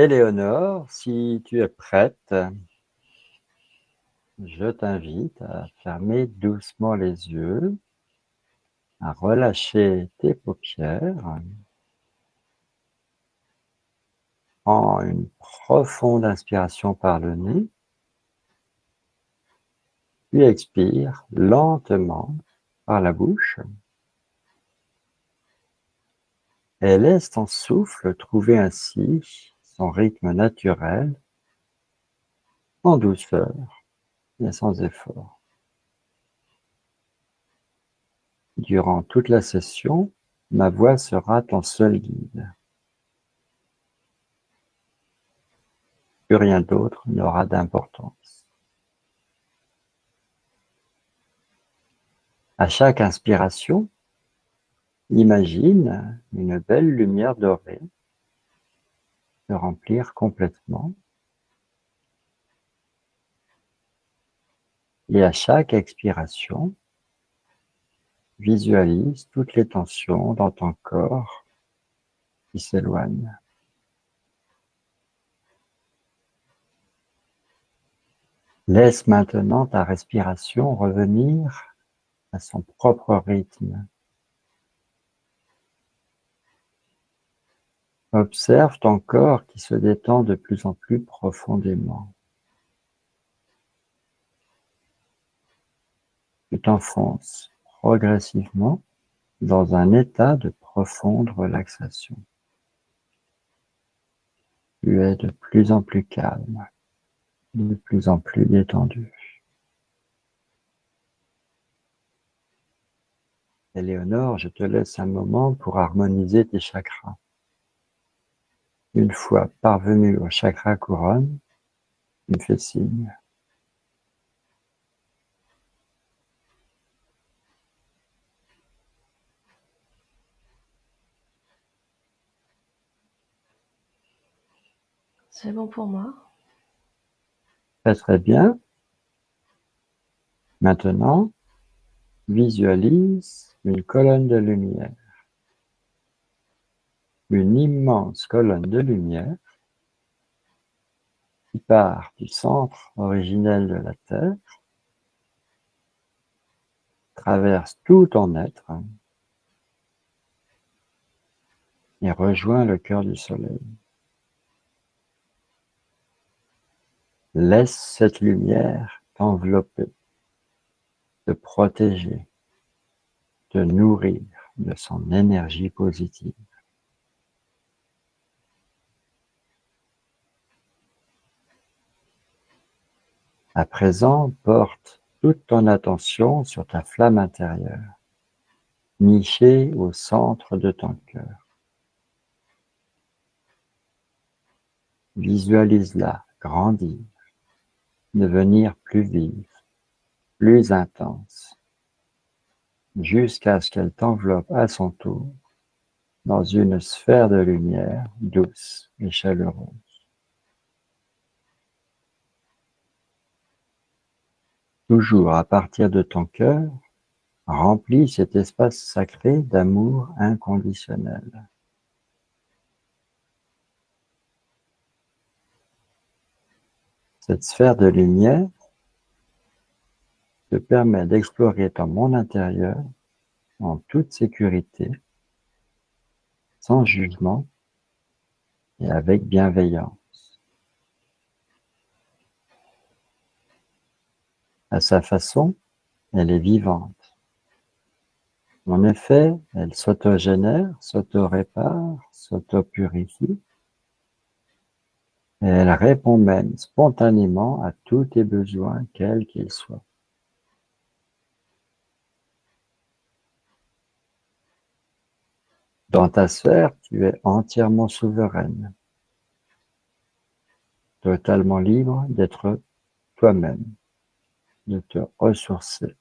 Éléonore, si tu es prête, je t'invite à fermer doucement les yeux, à relâcher tes paupières, en une profonde inspiration par le nez, puis expire lentement par la bouche et laisse ton souffle trouver ainsi son rythme naturel, en douceur et sans effort. Durant toute la session, ma voix sera ton seul guide. Plus rien d'autre n'aura d'importance. À chaque inspiration, imagine une belle lumière dorée se remplir complètement. Et à chaque expiration, visualise toutes les tensions dans ton corps qui s'éloignent. Laisse maintenant ta respiration revenir à son propre rythme. Observe ton corps qui se détend de plus en plus profondément. Tu t'enfonces progressivement dans un état de profonde relaxation. Tu es de plus en plus calme, de plus en plus détendu. Éléonore, je te laisse un moment pour harmoniser tes chakras. Une fois parvenu au chakra couronne, tu me fais signe. C'est bon pour moi. Très très bien. Maintenant, visualise une colonne de lumière. Une immense colonne de lumière qui part du centre originel de la Terre, traverse tout ton être et rejoint le cœur du Soleil. Laisse cette lumière t'envelopper, te protéger, te nourrir de son énergie positive. À présent, porte toute ton attention sur ta flamme intérieure, nichée au centre de ton cœur. Visualise-la grandir, devenir plus vive, plus intense, jusqu'à ce qu'elle t'enveloppe à son tour dans une sphère de lumière douce et chaleureuse. Toujours à partir de ton cœur, remplis cet espace sacré d'amour inconditionnel. Cette sphère de lumière te permet d'explorer ton monde intérieur en toute sécurité, sans jugement et avec bienveillance. À sa façon, elle est vivante. En effet, elle s'autogénère, s'auto-répare, s'auto-purifie, et elle répond même spontanément à tous tes besoins, quels qu'ils soient. Dans ta sphère, tu es entièrement souveraine, totalement libre d'être toi-même, de te ressourcer,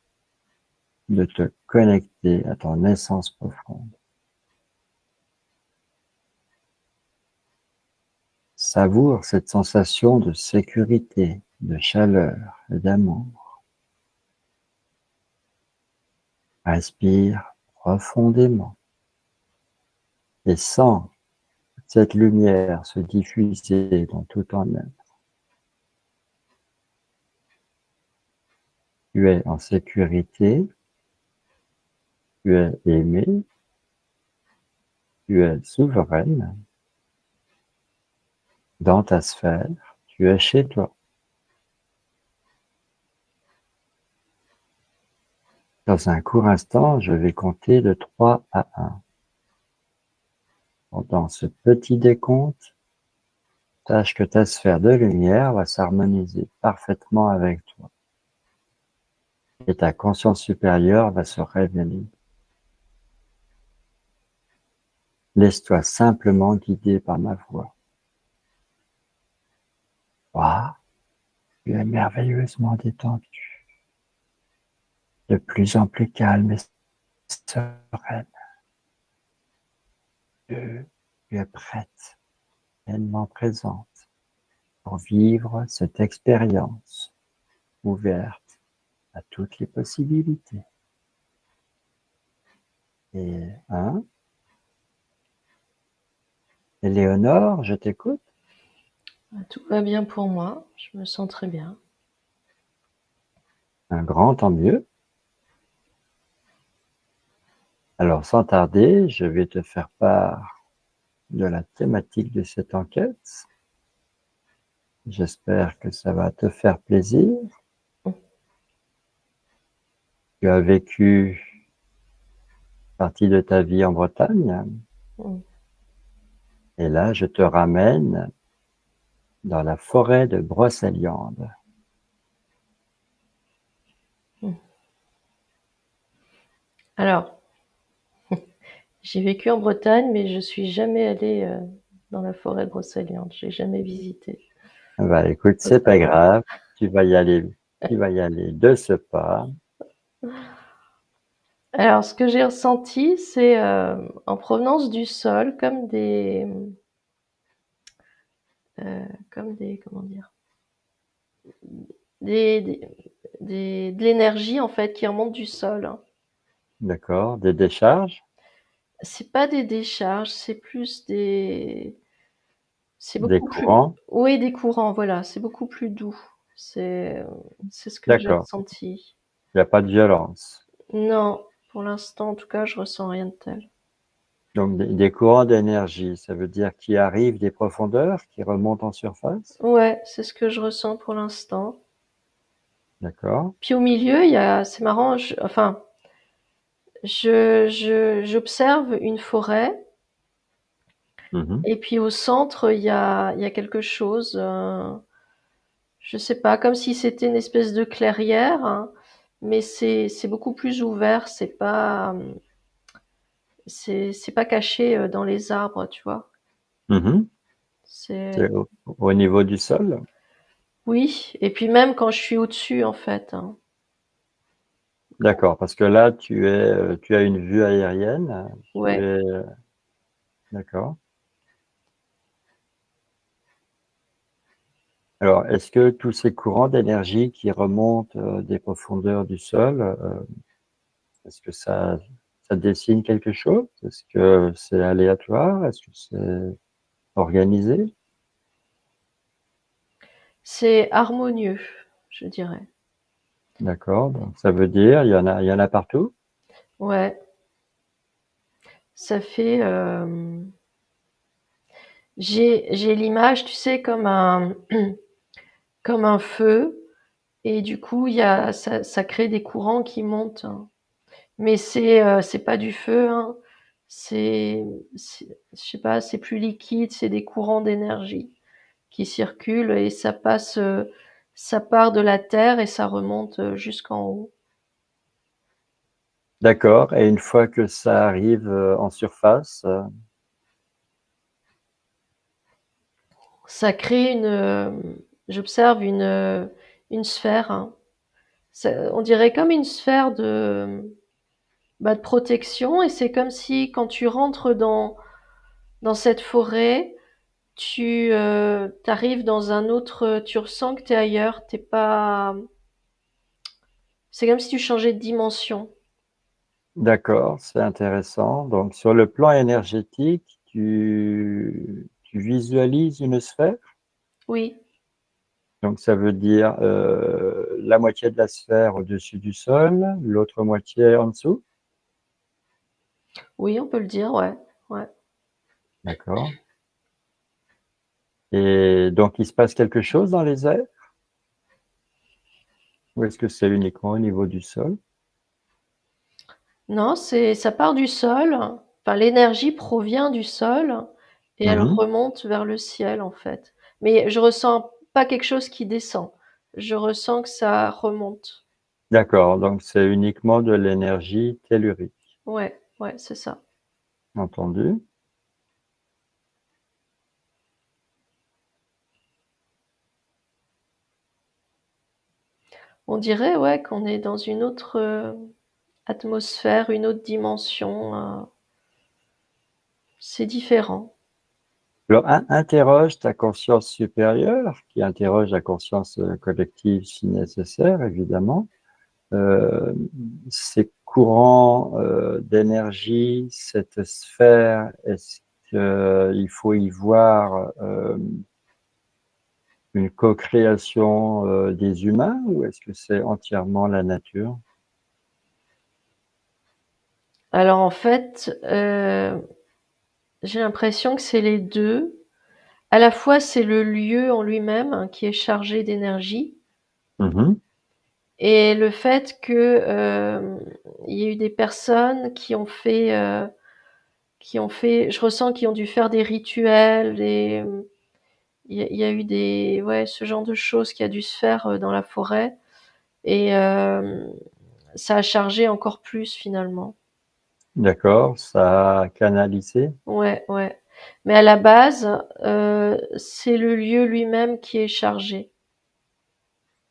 de te connecter à ton essence profonde. Savoure cette sensation de sécurité, de chaleur et d'amour. Respire profondément et sens cette lumière se diffuser dans tout ton être. Tu es en sécurité, tu es aimé, tu es souveraine dans ta sphère, tu es chez toi. Dans un court instant, je vais compter de 3 à 1. Pendant ce petit décompte, sache que ta sphère de lumière va s'harmoniser parfaitement avec toi. Et ta conscience supérieure va se révéler. Laisse-toi simplement guider par ma voix. Waouh, tu es merveilleusement détendu, de plus en plus calme et sereine. Tu es prête, pleinement présente pour vivre cette expérience ouverte à toutes les possibilités. Et Éléonore, je t'écoute. Tout va bien pour moi, je me sens très bien. Un grand tant mieux. Alors, sans tarder, je vais te faire part de la thématique de cette enquête. J'espère que ça va te faire plaisir. Tu as vécu partie de ta vie en Bretagne. Et là, je te ramène dans la forêt de Brocéliande. Alors, j'ai vécu en Bretagne, mais je suis jamais allée dans la forêt de Brocéliande. J'ai jamais visité. Bah, écoute, c'est pas grave. Tu vas y aller de ce pas. Alors, ce que j'ai ressenti, c'est en provenance du sol, comment dire, des, des, de l'énergie en fait qui remonte du sol, hein. D'accord. Des décharges, C'est pas des décharges, c'est des beaucoup plus, courants. oui, des courants, voilà, c'est beaucoup plus doux. C'est, c'est ce que j'ai D'accord. ressenti. Il n'y a pas de violence. Non, pour l'instant, en tout cas, je ressens rien de tel. Donc, des courants d'énergie, ça veut dire qui arrivent des profondeurs, qui remontent en surface. Ouais, c'est ce que je ressens pour l'instant. D'accord. Puis au milieu, c'est marrant, j'observe une forêt, Mhm. et puis au centre, il y a quelque chose, je sais pas, comme si c'était une espèce de clairière, hein, mais c'est beaucoup plus ouvert, c'est pas caché dans les arbres, tu vois. Mhm. C'est, C'est au niveau du sol. oui, et puis même quand je suis au-dessus, en fait, hein. D'accord, parce que là, tu as une vue aérienne. Tu Ouais. es, d'accord. Alors, est-ce que tous ces courants d'énergie qui remontent des profondeurs du sol, est-ce que ça dessine quelque chose? Est-ce que c'est aléatoire? Est-ce que c'est organisé? C'est harmonieux, je dirais. D'accord. Donc, ça veut dire, il y en a partout? Ouais, ça fait. J'ai l'image, tu sais, comme un feu, et du coup, ça crée des courants qui montent, hein. Mais c'est pas du feu, hein. Je sais pas, c'est plus liquide, c'est des courants d'énergie qui circulent et ça part de la terre et ça remonte jusqu'en haut. D'accord. Et une fois que ça arrive en surface, Ça crée j'observe une sphère, hein. On dirait comme une sphère de protection, et c'est comme si quand tu rentres dans cette forêt, tu arrives dans un autre, tu ressens que t'es ailleurs, t'es pas, c'est comme si tu changeais de dimension. d'accord, c'est intéressant. Donc, sur le plan énergétique, tu visualises une sphère. Oui, Donc, ça veut dire la moitié de la sphère au-dessus du sol, l'autre moitié en dessous. oui, on peut le dire, ouais, ouais. D'accord. Et donc, il se passe quelque chose dans les airs? Ou est-ce que c'est uniquement au niveau du sol? Non, ça part du sol. Enfin, l'énergie provient du sol et elle Mhm. remonte vers le ciel, en fait. Mais je ressens pas quelque chose qui descend. Je ressens que ça remonte. D'accord. Donc, c'est uniquement de l'énergie tellurique. Ouais, ouais, c'est ça. Entendu? On dirait, ouais, qu'on est dans une autre atmosphère, une autre dimension. C'est différent. Alors, interroge ta conscience supérieure, qui interroge la conscience collective si nécessaire, évidemment. Euh, Ces courants d'énergie, cette sphère, est-ce qu'il faut y voir une co-création des humains ou est-ce que c'est entièrement la nature? Alors en fait, j'ai l'impression que c'est les deux. À la fois, c'est le lieu en lui-même hein, qui est chargé d'énergie, Mhm. et le fait que il y a eu des personnes qui ont fait, je ressens qu'ils ont dû faire des rituels, il y a eu des, ouais, ce genre de choses qui a dû se faire dans la forêt, et ça a chargé encore plus finalement. D'accord, ça a canalisé. Ouais, ouais. Mais à la base, c'est le lieu lui-même qui est chargé.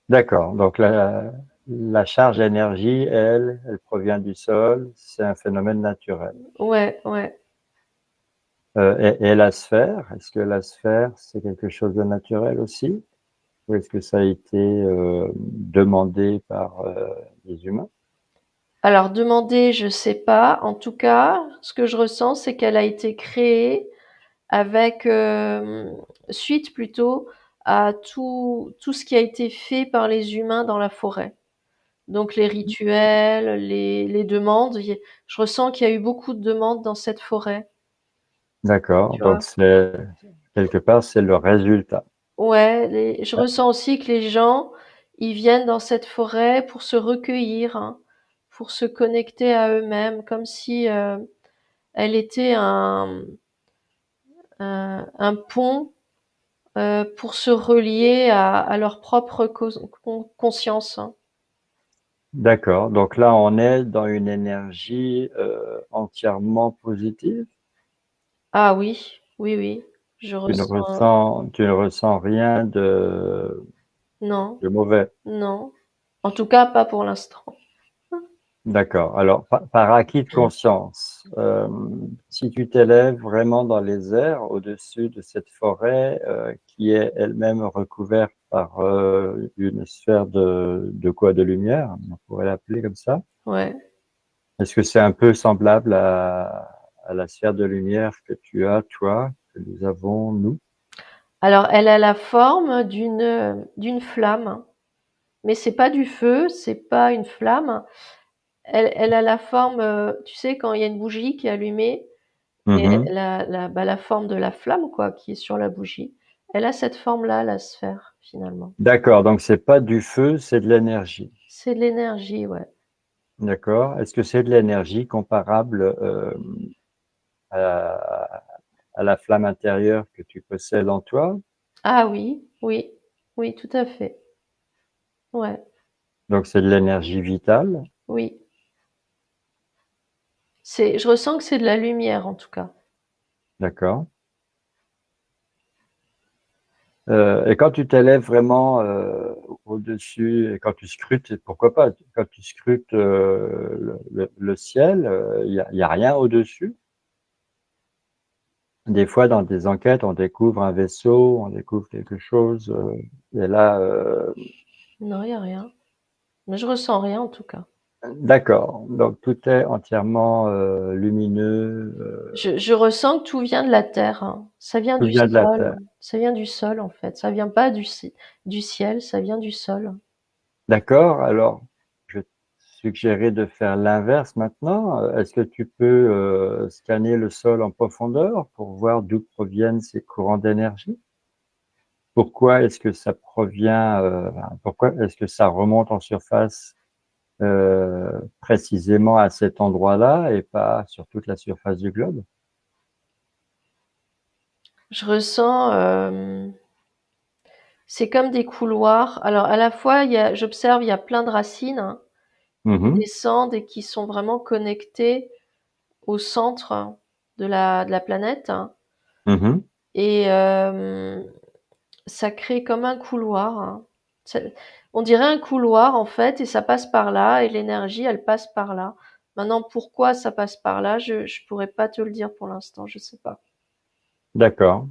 D'accord, donc la charge énergie, elle provient du sol, c'est un phénomène naturel. Ouais, ouais. Et la sphère, est-ce que la sphère, c'est quelque chose de naturel aussi? Ou est-ce que ça a été demandé par les humains? Alors demander, je sais pas. En tout cas, ce que je ressens, c'est qu'elle a été créée avec suite plutôt à tout ce qui a été fait par les humains dans la forêt. Donc les rituels, les demandes. Je ressens qu'il y a eu beaucoup de demandes dans cette forêt. D'accord, Tu donc vois? c'est quelque part, c'est le résultat. Ouais, je ressens aussi que les gens, ils viennent dans cette forêt pour se recueillir, hein, pour se connecter à eux-mêmes, comme si elle était un pont pour se relier à leur propre conscience, hein. D'accord, donc là, on est dans une énergie entièrement positive. Ah oui, oui, oui, je ressens. Tu ne ressens rien Non, de mauvais. non. En tout cas, pas pour l'instant. D'accord. Alors, par acquis de conscience, si tu t'élèves vraiment dans les airs au-dessus de cette forêt qui est elle-même recouverte par une sphère de quoi? De lumière, on pourrait l'appeler comme ça. Ouais. Est-ce que c'est un peu semblable à la sphère de lumière que tu as, toi, que nous avons, nous? Alors, elle a la forme d'une flamme, mais c'est pas du feu, c'est pas une flamme. Elle a la forme, tu sais, quand il y a une bougie qui est allumée, et Mhm. la forme de la flamme, quoi, qui est sur la bougie. Elle a cette forme-là, la sphère, finalement. D'accord. Donc, c'est pas du feu, c'est de l'énergie. C'est de l'énergie, ouais. D'accord. Est-ce que c'est de l'énergie comparable à, à la flamme intérieure que tu possèdes en toi? Ah oui, oui, oui, tout à fait. Ouais, Donc, c'est de l'énergie vitale. oui. Je ressens que c'est de la lumière, en tout cas. D'accord. Et quand tu t'élèves vraiment au-dessus et quand tu scrutes, et pourquoi pas, quand tu scrutes le ciel, il y a rien au-dessus. Des fois, dans des enquêtes, on découvre un vaisseau, on découvre quelque chose, et là, Non, il y a rien. Mais je ressens rien, en tout cas. D'accord. Donc tout est entièrement lumineux, Je ressens que tout vient de la terre, hein. Ça vient tout du vient de la sol. terre. Ça vient du sol, en fait. Ça vient pas du ciel, ça vient du sol. D'accord. Alors, je vais te suggérer de faire l'inverse maintenant. Est-ce que tu peux scanner le sol en profondeur pour voir d'où proviennent ces courants d'énergie? Pourquoi est-ce que ça provient, pourquoi est-ce que ça remonte en surface précisément à cet endroit-là et pas sur toute la surface du globe? Je ressens, c'est comme des couloirs. Alors, à la fois, j'observe, il y a plein de racines, hein, qui Mhm, descendent et qui sont vraiment connectées au centre de la planète. mhm. Et ça crée comme un couloir, hein. Ça- On dirait un couloir en fait, et ça passe par là, et l'énergie, elle passe par là. Maintenant, pourquoi ça passe par là, je pourrais pas te le dire pour l'instant, je sais pas. D'accord.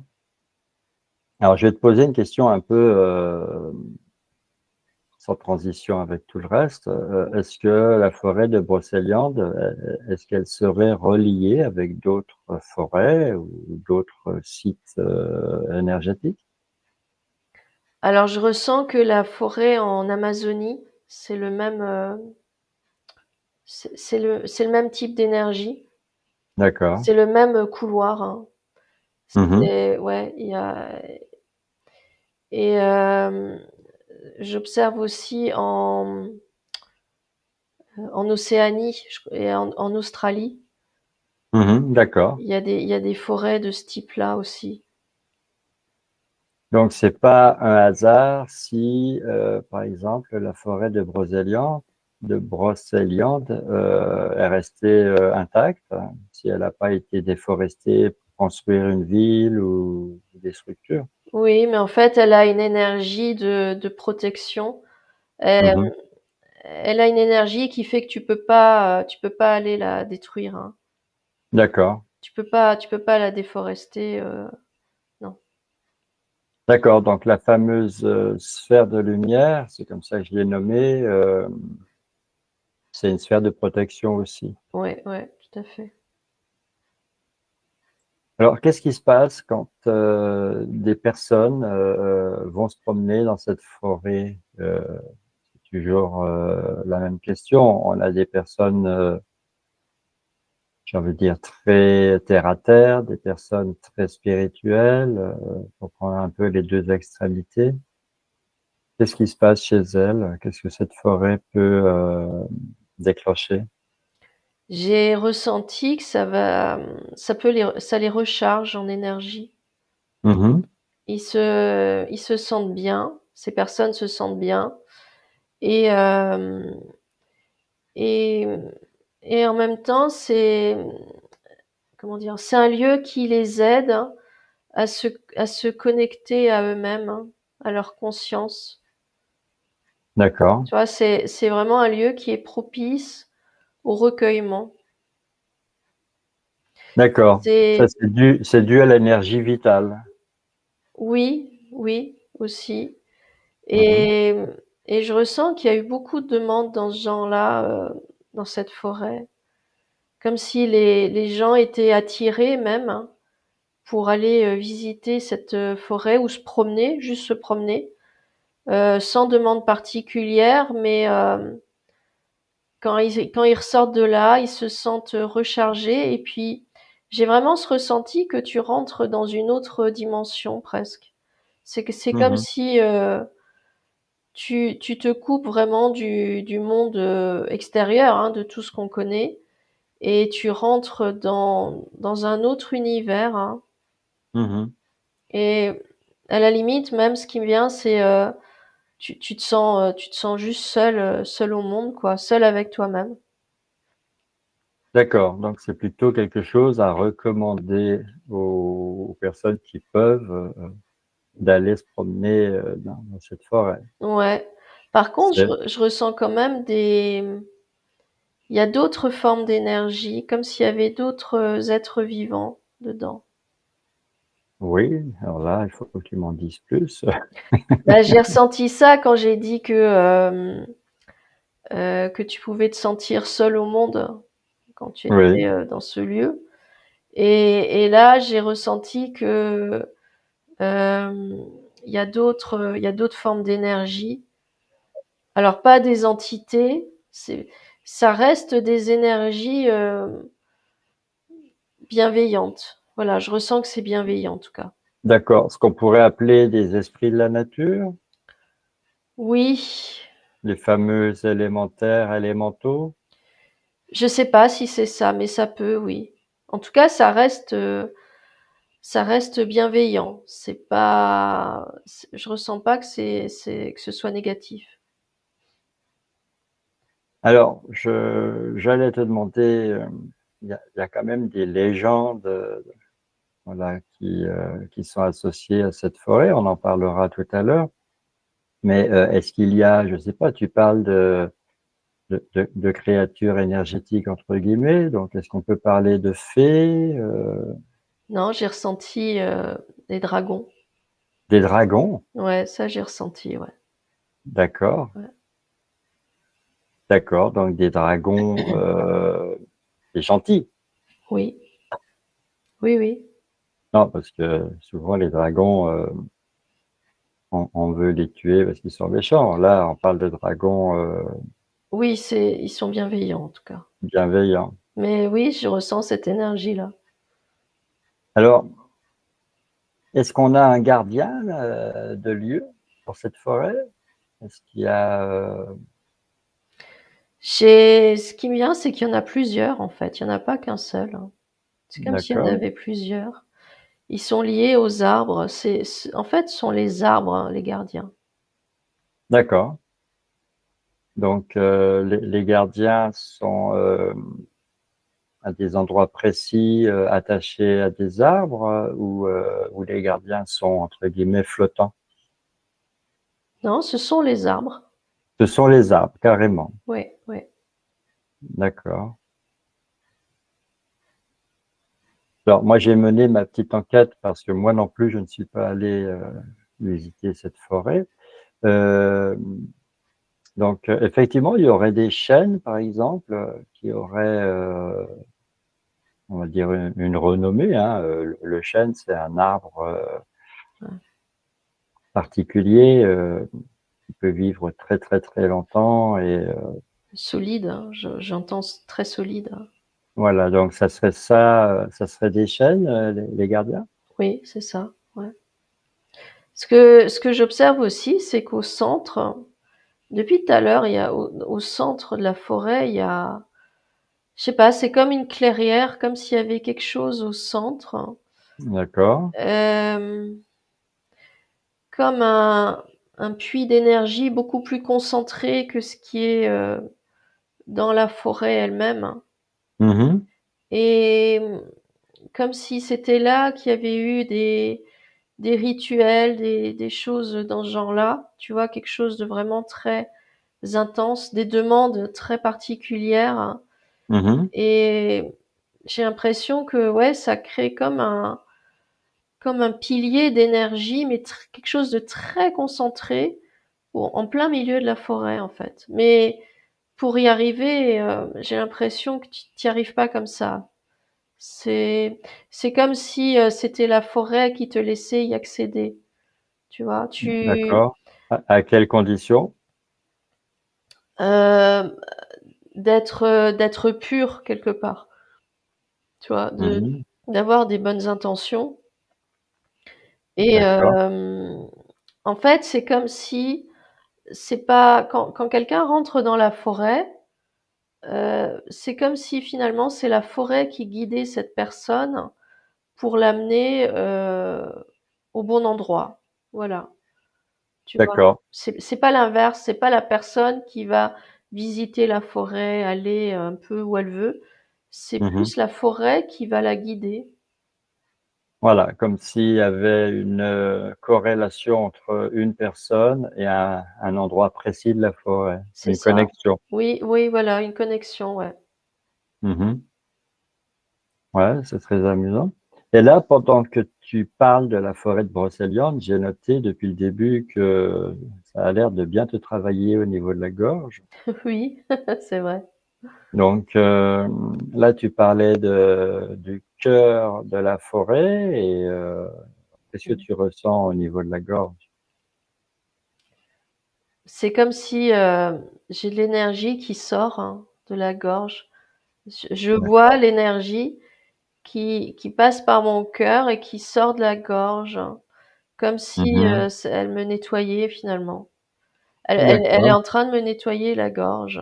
Alors, je vais te poser une question un peu sans transition avec tout le reste. Est-ce que la forêt de Brocéliande, est-ce qu'elle serait reliée avec d'autres forêts ou d'autres sites énergétiques? Alors, je ressens que la forêt en Amazonie, c'est le même, c'est le même type d'énergie, D'accord. c'est le même couloir, hein. Mhm, Ouais, il y a et j'observe aussi en Océanie et en Australie. mhm, d'accord. Il y a des forêts de ce type-là aussi. Donc, c'est pas un hasard si, par exemple, la forêt de Brocéliande est restée intacte, hein, si elle n'a pas été déforestée pour construire une ville ou des structures. Oui, mais en fait, elle a une énergie de protection. Elle, Mhm, elle a une énergie qui fait que tu peux pas aller la détruire, hein. d'accord. Tu peux pas la déforester, non. D'accord. Donc, la fameuse sphère de lumière, c'est comme ça que je l'ai nommée, c'est une sphère de protection aussi. Ouais, ouais, tout à fait. Alors, qu'est-ce qui se passe quand des personnes vont se promener dans cette forêt? C'est toujours la même question. On a des personnes, j'ai envie de dire, très terre à terre, des personnes très spirituelles, pour prendre un peu les deux extrémités. Qu'est-ce qui se passe chez elles? Qu'est-ce que cette forêt peut déclencher? J'ai ressenti que ça les recharge en énergie. Mhm, Ils se sentent bien. Ces personnes se sentent bien. Et, et, et en même temps, comment dire, c'est un lieu qui les aide à se connecter à eux-mêmes, hein, à leur conscience. d'accord, Tu vois, c'est vraiment un lieu qui est propice au recueillement. d'accord. Ça, C'est, c'est dû à l'énergie vitale. oui, oui, aussi. Mhm, Et, et je ressens qu'il y a eu beaucoup de demandes dans ce genre-là, dans cette forêt. Comme si les gens étaient attirés même, hein, pour aller visiter cette forêt ou se promener, juste se promener, sans demande particulière, mais quand ils ressortent de là, ils se sentent rechargés. Et puis, j'ai vraiment ce ressenti que tu rentres dans une autre dimension presque. C'est comme mhm. si tu te coupes vraiment du monde extérieur, hein, de tout ce qu'on connaît, et tu rentres dans un autre univers, hein. Mhm. Et à la limite, même ce qui me vient, c'est tu te sens juste seul, seul au monde, quoi, seul avec toi-même. D'accord. Donc, c'est plutôt quelque chose à recommander aux personnes qui peuvent d'aller se promener dans cette forêt. Ouais. Par contre, C'est, je ressens quand même il y a d'autres formes d'énergie, comme s'il y avait d'autres êtres vivants dedans. oui. Alors là, il faut que tu m'en dises plus. Bah, j'ai ressenti ça quand j'ai dit que que tu pouvais te sentir seul au monde quand tu Oui, étais dans ce lieu. Et là, j'ai ressenti que il y a d'autres formes d'énergie. Alors pas des entités, ça reste des énergies bienveillantes. Voilà, je ressens que c'est bienveillant en tout cas. d'accord. Ce qu'on pourrait appeler des esprits de la nature, Oui, les fameux élémentaires, élémentaux. je sais pas si c'est ça, mais ça peut, oui. En tout cas, ça reste bienveillant. C'est pas, je ressens pas que que ce soit négatif. Alors, j'allais te demander, il y a quand même des légendes, voilà, qui sont associées à cette forêt. On en parlera tout à l'heure. Mais est-ce qu'il y a, je sais pas, tu parles de créatures énergétiques entre guillemets, donc est-ce qu'on peut parler de fées, Non, j'ai ressenti des dragons. des dragons? Ouais, ça j'ai ressenti, ouais. D'accord, Ouais. d'accord, donc des dragons, des gentils. Oui, oui, oui. Non, parce que souvent les dragons, on veut les tuer parce qu'ils sont méchants. Là, on parle de dragons Oui, ils sont bienveillants en tout cas. bienveillants. Mais oui, je ressens cette énergie-là. Alors, est-ce qu'on a un gardien de lieu pour cette forêt? Est-ce qu'il y a, Ce qui me vient, c'est qu'il y en a plusieurs en fait. Il n'y en a pas qu'un seul, hein. C'est comme s'il y en d'accord, avait plusieurs. Ils sont liés aux arbres. En fait, ce sont les arbres, hein, les gardiens. d'accord. Donc, les gardiens sont à des endroits précis, attachés à des arbres, ou les gardiens sont, entre guillemets, flottants. Non, ce sont les arbres. Ce sont les arbres, carrément. Oui, oui. D'accord. Alors, moi, j'ai mené ma petite enquête parce que moi non plus, je ne suis pas allé visiter cette forêt. Euh, donc, effectivement, il y aurait des chênes, par exemple, qui auraient, on va dire, une renommée, hein. Le chêne, c'est un arbre particulier qui peut vivre très, très, très longtemps. Et Solide, hein. J'entends très solide, hein. voilà, donc ça serait ça, ça serait des chênes, les gardiens. Oui, c'est ça. Ouais. Ce que j'observe aussi, c'est qu'au centre, depuis tout à l'heure, au centre de la forêt, il y a, je sais pas, c'est comme une clairière, comme s'il y avait quelque chose au centre, D'accord. euh, comme un puits d'énergie beaucoup plus concentré que ce qui est dans la forêt elle-même. Mhm. Et comme si c'était là qu'il y avait eu des rituels, des choses dans ce genre-là, tu vois, quelque chose de vraiment très intense, des demandes très particulières. Mhm. Et j'ai l'impression que ouais, ça crée comme un pilier d'énergie, mais quelque chose de très concentré en plein milieu de la forêt en fait. Mais pour y arriver, j'ai l'impression que tu n'y arrives pas comme ça. C'est c'est comme si c'était la forêt qui te laissait y accéder. Tu vois, D'accord. À quelles conditions? euh, d'être pur quelque part. Tu vois, Mhm. d'avoir des bonnes intentions. Et D'accord. en fait, c'est comme si c'est pas quand quelqu'un rentre dans la forêt, c'est comme si finalement c'est la forêt qui guidait cette personne pour l'amener au bon endroit. Voilà, tu vois. D'accord. C'est pas l'inverse, c'est pas la personne qui va visiter la forêt, aller un peu où elle veut. C'est Mhm. plus la forêt qui va la guider. Voilà, comme s'il y avait une corrélation entre une personne et un endroit précis de la forêt, C'est une ça. connexion. Oui, oui, voilà, une connexion, ouais. Mhm. Ouais, c'est très amusant. Et là, pendant que tu parles de la forêt de Brocéliande, j'ai noté depuis le début que ça a l'air de bien te travailler au niveau de la gorge. Oui, c'est vrai. Donc là, tu parlais du cœur de la forêt et qu'est-ce que tu ressens au niveau de la gorge? C'est comme si j'ai de l'énergie qui sort hein, de la gorge. Je vois D'accord. l'énergie qui passe par mon cœur et qui sort de la gorge, hein, comme si Mhm. elle me nettoyait finalement. Elle est D'accord. en train de me nettoyer la gorge.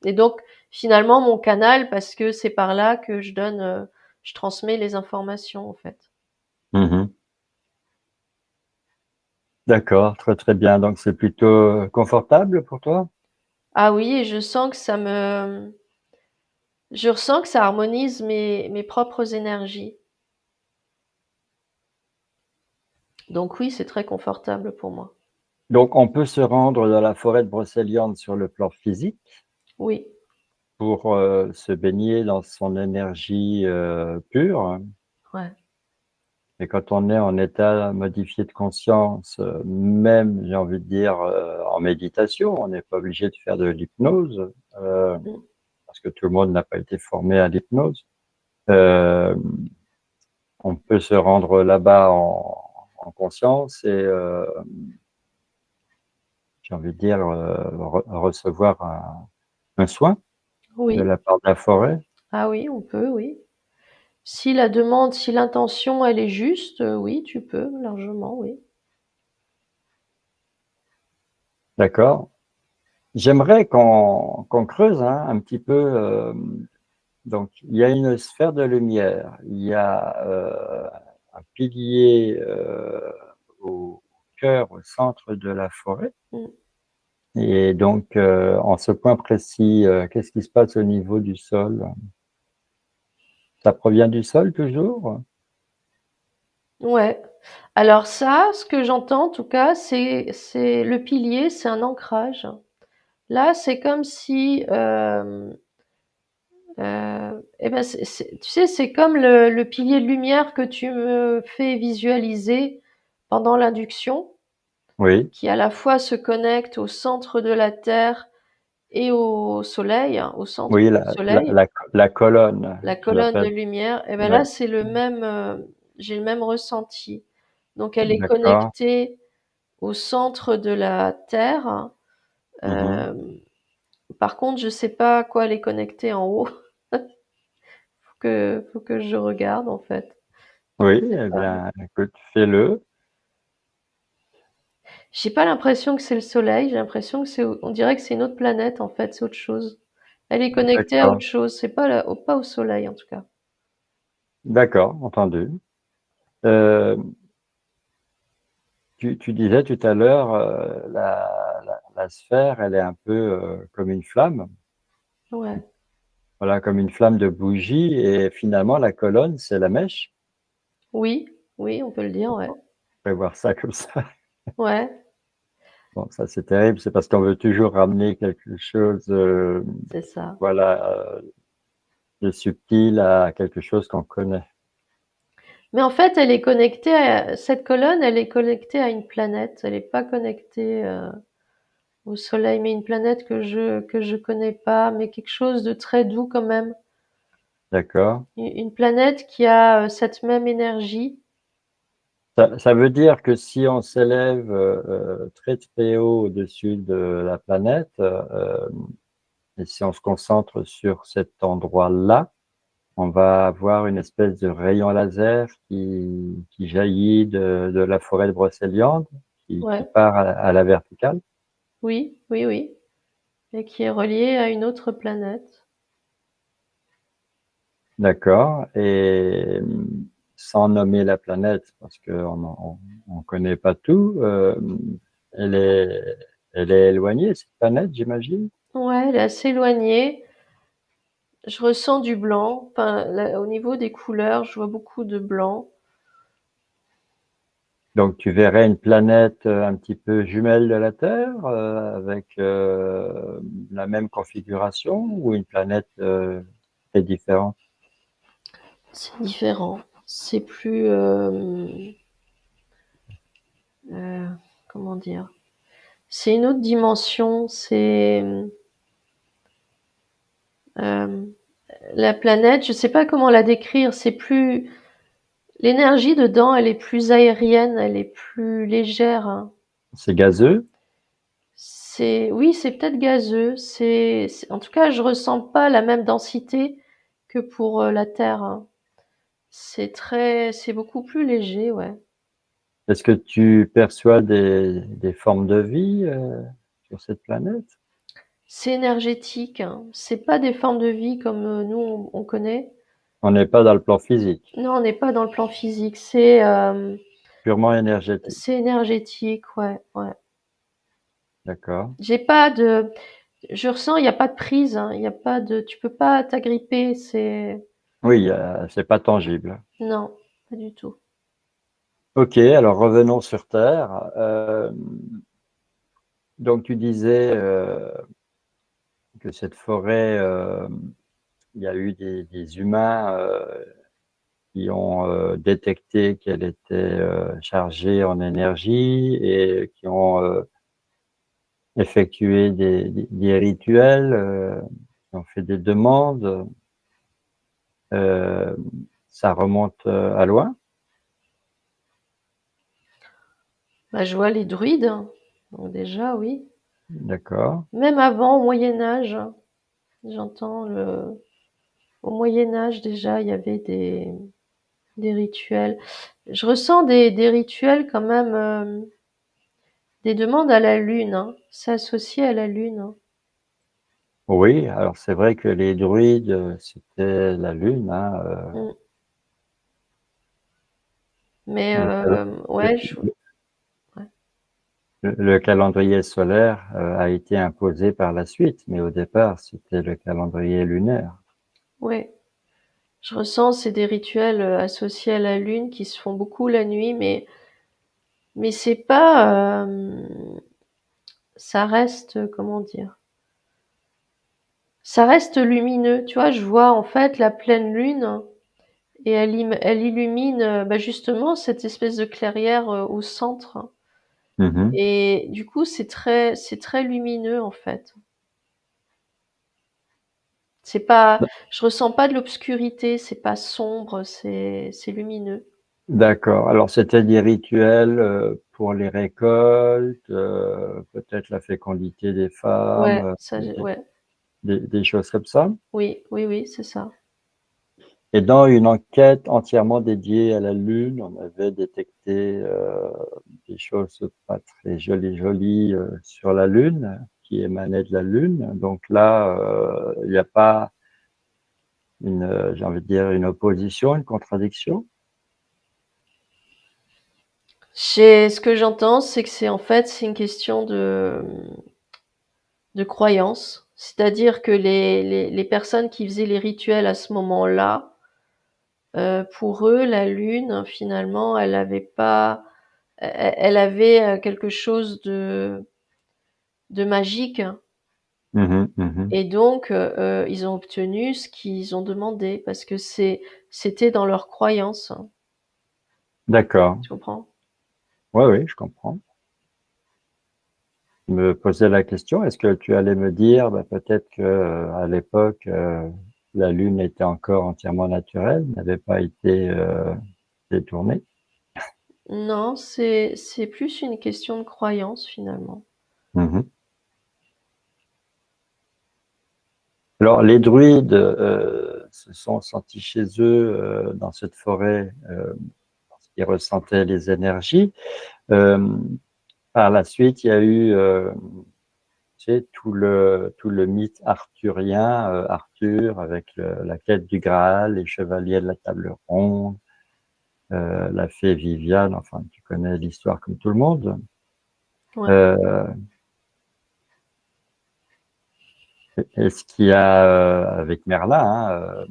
Et donc finalement mon canal, parce que c'est par là que je transmets les informations en fait. Mhm. D'accord, très très bien. Donc c'est plutôt confortable pour toi? Ah oui, et je ressens que ça harmonise mes propres énergies. Donc oui, c'est très confortable pour moi. Donc on peut se rendre dans la forêt de Brocéliande sur le plan physique Oui, pour se baigner dans son énergie pure. ouais. Et quand on est en état modifié de conscience, même, j'ai envie de dire, en méditation, on n'est pas obligé de faire de l'hypnose, euh, Mm. parce que tout le monde n'a pas été formé à l'hypnose. Euh, on peut se rendre là-bas en conscience et, j'ai envie de dire, recevoir un soin de Oui. la part de la forêt. Ah oui, on peut, oui. Si la demande, si l'intention, elle est juste, oui, tu peux, largement, oui. D'accord? J'aimerais qu'on creuse hein, un petit peu. Donc, il y a une sphère de lumière, il y a un pilier au cœur, au centre de la forêt. Mm. Et donc, en ce point précis, qu'est-ce qui se passe au niveau du sol? Ça provient du sol toujours? Ouais. Alors ça, ce que j'entends en tout cas, c'est le pilier, c'est un ancrage. Là, c'est comme si, eh ben, tu sais, c'est comme le pilier de lumière que tu me fais visualiser pendant l'induction, Oui, qui à la fois se connecte au centre de la Terre et au soleil, hein, au centre oui, du soleil, la colonne la qu'ils colonne de appellent. lumière, et ben Oui, là c'est le même, j'ai le même ressenti. Donc elle est d'accord. connectée au centre de la Terre. Mhm. Euh, Par contre, je sais pas à quoi elle est connectée en haut. Faut que je regarde en fait. Oui, Je sais eh pas. bien, écoute, fais-le. J'ai pas l'impression que c'est le Soleil. J'ai l'impression que on dirait que c'est une autre planète en fait. C'est autre chose. Elle est connectée à autre D'accord, chose. C'est pas au Soleil en tout cas. d'accord, entendu. Euh, tu disais tout à l'heure, la sphère, elle est un peu comme une flamme, Ouais. voilà, comme une flamme de bougie, et finalement, la colonne, c'est la mèche. Oui, oui, on peut le dire. Ouais. On peut voir ça comme ça. Ouais, Bon, ça, c'est terrible, c'est parce qu'on veut toujours ramener quelque chose, c'est ça. voilà, de subtil à quelque chose qu'on connaît. Mais en fait, cette colonne, elle est connectée à une planète. Elle n'est pas connectée au Soleil, mais une planète que je connais pas, mais quelque chose de très doux quand même. D'accord? Une planète qui a cette même énergie. Ça veut dire que si on s'élève très très haut au-dessus de la planète, et si on se concentre sur cet endroit-là, on va avoir une espèce de rayon laser qui jaillit de la forêt de Brocéliande, qui Ouais, part à la verticale. oui, oui, oui. Et qui est reliée à une autre planète. D'accord. Et sans nommer la planète, parce on connaît pas tout, elle est, elle est éloignée, cette planète, j'imagine. Ouais, elle est assez éloignée. Je ressens du blanc. Enfin, au niveau des couleurs, je vois beaucoup de blanc. Donc, tu verrais une planète un petit peu jumelle de la Terre, avec la même configuration, ou une planète très différente? C'est différent. c'est plus, euh, comment dire, c'est une autre dimension. C'est euh, la planète. Je sais pas comment la décrire. C'est plus l'énergie dedans. Elle est plus aérienne. Elle est plus légère, hein. C'est gazeux? C'est oui, c'est peut-être gazeux. En tout cas, je ressens pas la même densité que pour la Terre, hein. C'est beaucoup plus léger, ouais. Est-ce que tu perçois des formes de vie sur cette planète? C'est énergétique, hein. C'est pas des formes de vie comme nous on connaît. On n'est pas dans le plan physique, Non, on n'est pas dans le plan physique. purement énergétique. C'est énergétique, ouais, ouais. D'accord. J'ai pas de, je ressens, il n'y a pas de prise, hein. Il y a pas de, tu peux pas t'agripper. Oui, c'est pas tangible. Non, pas du tout. Ok, alors revenons sur Terre. Donc tu disais que cette forêt, il y a eu des humains qui ont détecté qu'elle était chargée en énergie et qui ont effectué des rituels, qui ont fait des demandes. Euh, Ça remonte à loin, Bah, je vois les druides, hein. Donc déjà, oui. d'accord. Même avant, au Moyen Âge, j'entends au Moyen Âge déjà, il y avait des rituels. Je ressens des rituels quand même, des demandes à la lune, hein. C'est associé à la lune, hein. Oui, alors c'est vrai que les druides, c'était la lune, hein, Mm. Mais le, ouais, ouais. le calendrier solaire a été imposé par la suite, mais au départ, c'était le calendrier lunaire. Ouais. Je ressens c'est des rituels associés à la lune qui se font beaucoup la nuit, mais c'est pas, ça reste comment dire, ça reste lumineux. Tu vois, je vois en fait la pleine lune et elle illumine bah, justement cette espèce de clairière au centre. Mhm. Et du coup, c'est très lumineux en fait. C'est pas, je ressens pas de l'obscurité, c'est pas sombre, c'est lumineux. D'accord. Alors, c'était des rituels pour les récoltes, peut-être la fécondité des femmes, Ouais, ça, ouais, des choses comme ça. oui, oui, oui, c'est ça. Et dans une enquête entièrement dédiée à la Lune, on avait détecté des choses pas très jolies sur la Lune, qui émanaient de la Lune. Donc là, il n'y a pas j'ai envie de dire, une opposition, une contradiction. Ce que j'entends, c'est que c'est en fait, c'est une question de croyance. C'est-à-dire que les personnes qui faisaient les rituels à ce moment-là, pour eux, la lune, finalement, elle avait pas, elle avait quelque chose de magique. Mhm, mhm. Et donc, ils ont obtenu ce qu'ils ont demandé parce que c'était dans leur croyance. D'accord. Tu comprends? Oui, oui, je comprends. Je me posais la question, est-ce que tu allais me dire, bah, peut-être que à l'époque, la Lune était encore entièrement naturelle, n'avait pas été détournée. Non, c'est plus une question de croyance finalement. Mhm. Alors, les druides se sont sentis chez eux dans cette forêt parce qu'ils ressentaient les énergies. Euh, Par la suite, il y a eu tu sais, tout le mythe arthurien, Arthur avec la quête du Graal, les chevaliers de la table ronde, la fée Viviane, enfin, tu connais l'histoire comme tout le monde. Ouais. Euh, et ce qu'il y a avec Merlin, hein,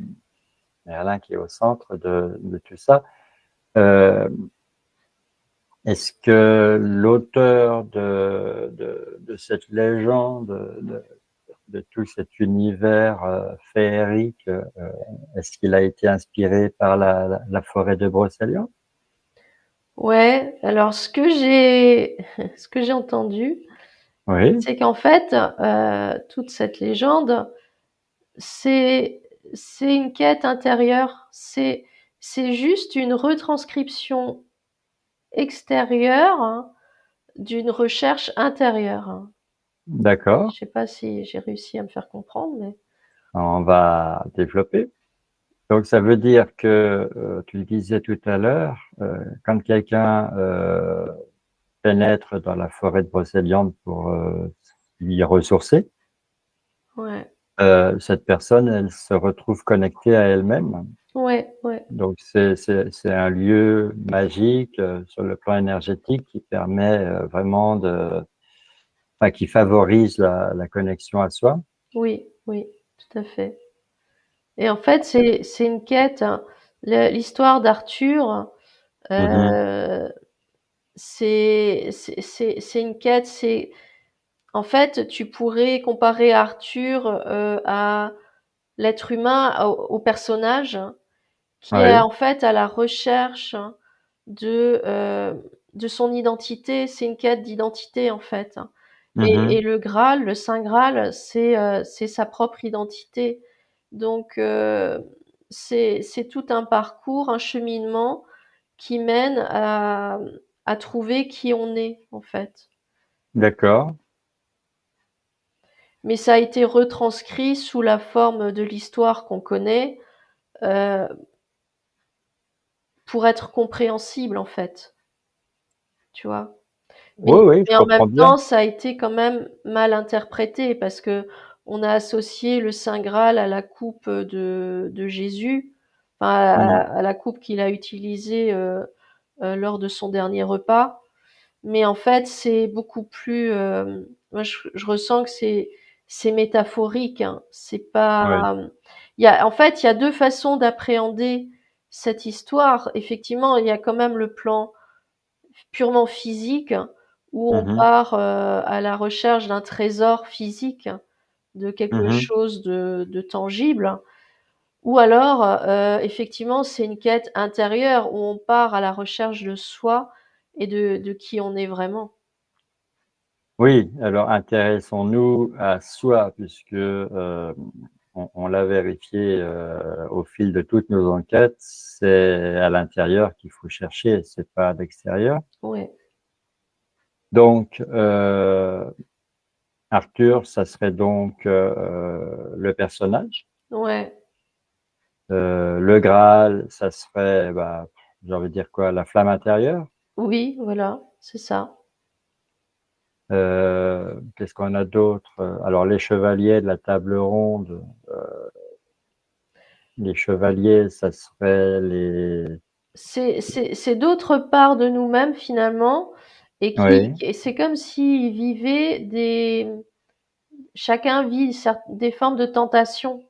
Merlin qui est au centre de tout ça, euh, est-ce que l'auteur de cette légende de tout cet univers féerique, est-ce qu'il a été inspiré par la forêt de Brocéliande? Ouais, alors ce que j'ai entendu, Oui, c'est qu'en fait, toute cette légende, c'est c'est une quête intérieure. C'est juste une retranscription extérieure, hein, d'une recherche intérieure, hein. d'accord. Je sais pas si j'ai réussi à me faire comprendre, mais On va développer. Donc, ça veut dire que, tu le disais tout à l'heure, quand quelqu'un pénètre dans la forêt de Brocéliande pour s'y ressourcer, ouais, cette personne, elle se retrouve connectée à elle-même. ouais, ouais, Donc, c'est un lieu magique sur le plan énergétique qui permet vraiment enfin, qui favorise la connexion à soi. oui, oui, tout à fait. Et en fait, c'est une quête, hein. L'histoire d'Arthur, Mhm. euh, c'est une quête. C'est en fait, tu pourrais comparer Arthur à l'être humain, au personnage qui est Oui. en fait à la recherche de euh, de son identité. C'est une quête d'identité en fait. Et Mhm. le Graal, le Saint Graal, c'est sa propre identité. Donc c'est tout un parcours, un cheminement qui mène à trouver qui on est en fait. D'accord. Mais ça a été retranscrit sous la forme de l'histoire qu'on connaît, euh, pour être compréhensible en fait, tu vois. Mais, Oui, oui, je mais en même comprends bien. temps, ça a été quand même mal interprété parce que on a associé le Saint Graal à la coupe de Jésus, enfin Mhm. à la coupe qu'il a utilisée lors de son dernier repas. Mais en fait, c'est beaucoup plus. Moi, je ressens que c'est métaphorique, hein. C'est Oui. pas. Il y a en fait, il y a deux façons d'appréhender cette histoire. Effectivement, il y a quand même le plan purement physique où on Mhm. part à la recherche d'un trésor physique, de quelque Mhm. chose de tangible. Ou alors, effectivement, c'est une quête intérieure où on part à la recherche de soi et de qui on est vraiment. Oui, alors intéressons-nous à soi, puisque on l'a vérifié au fil de toutes nos enquêtes, c'est à l'intérieur qu'il faut chercher, c'est pas à l'extérieur. Ouais, Donc, Arthur, ça serait donc le personnage. ouais, Le Graal, ça serait, bah, j'ai envie de dire quoi, la flamme intérieure. oui, voilà, c'est ça. Qu'est-ce qu'on a d'autre? Alors, les chevaliers de la table ronde. Les chevaliers, ça serait les... C'est d'autres parts de nous-mêmes finalement, Oui. et c'est comme s'ils vivaient chacun vit des formes de tentation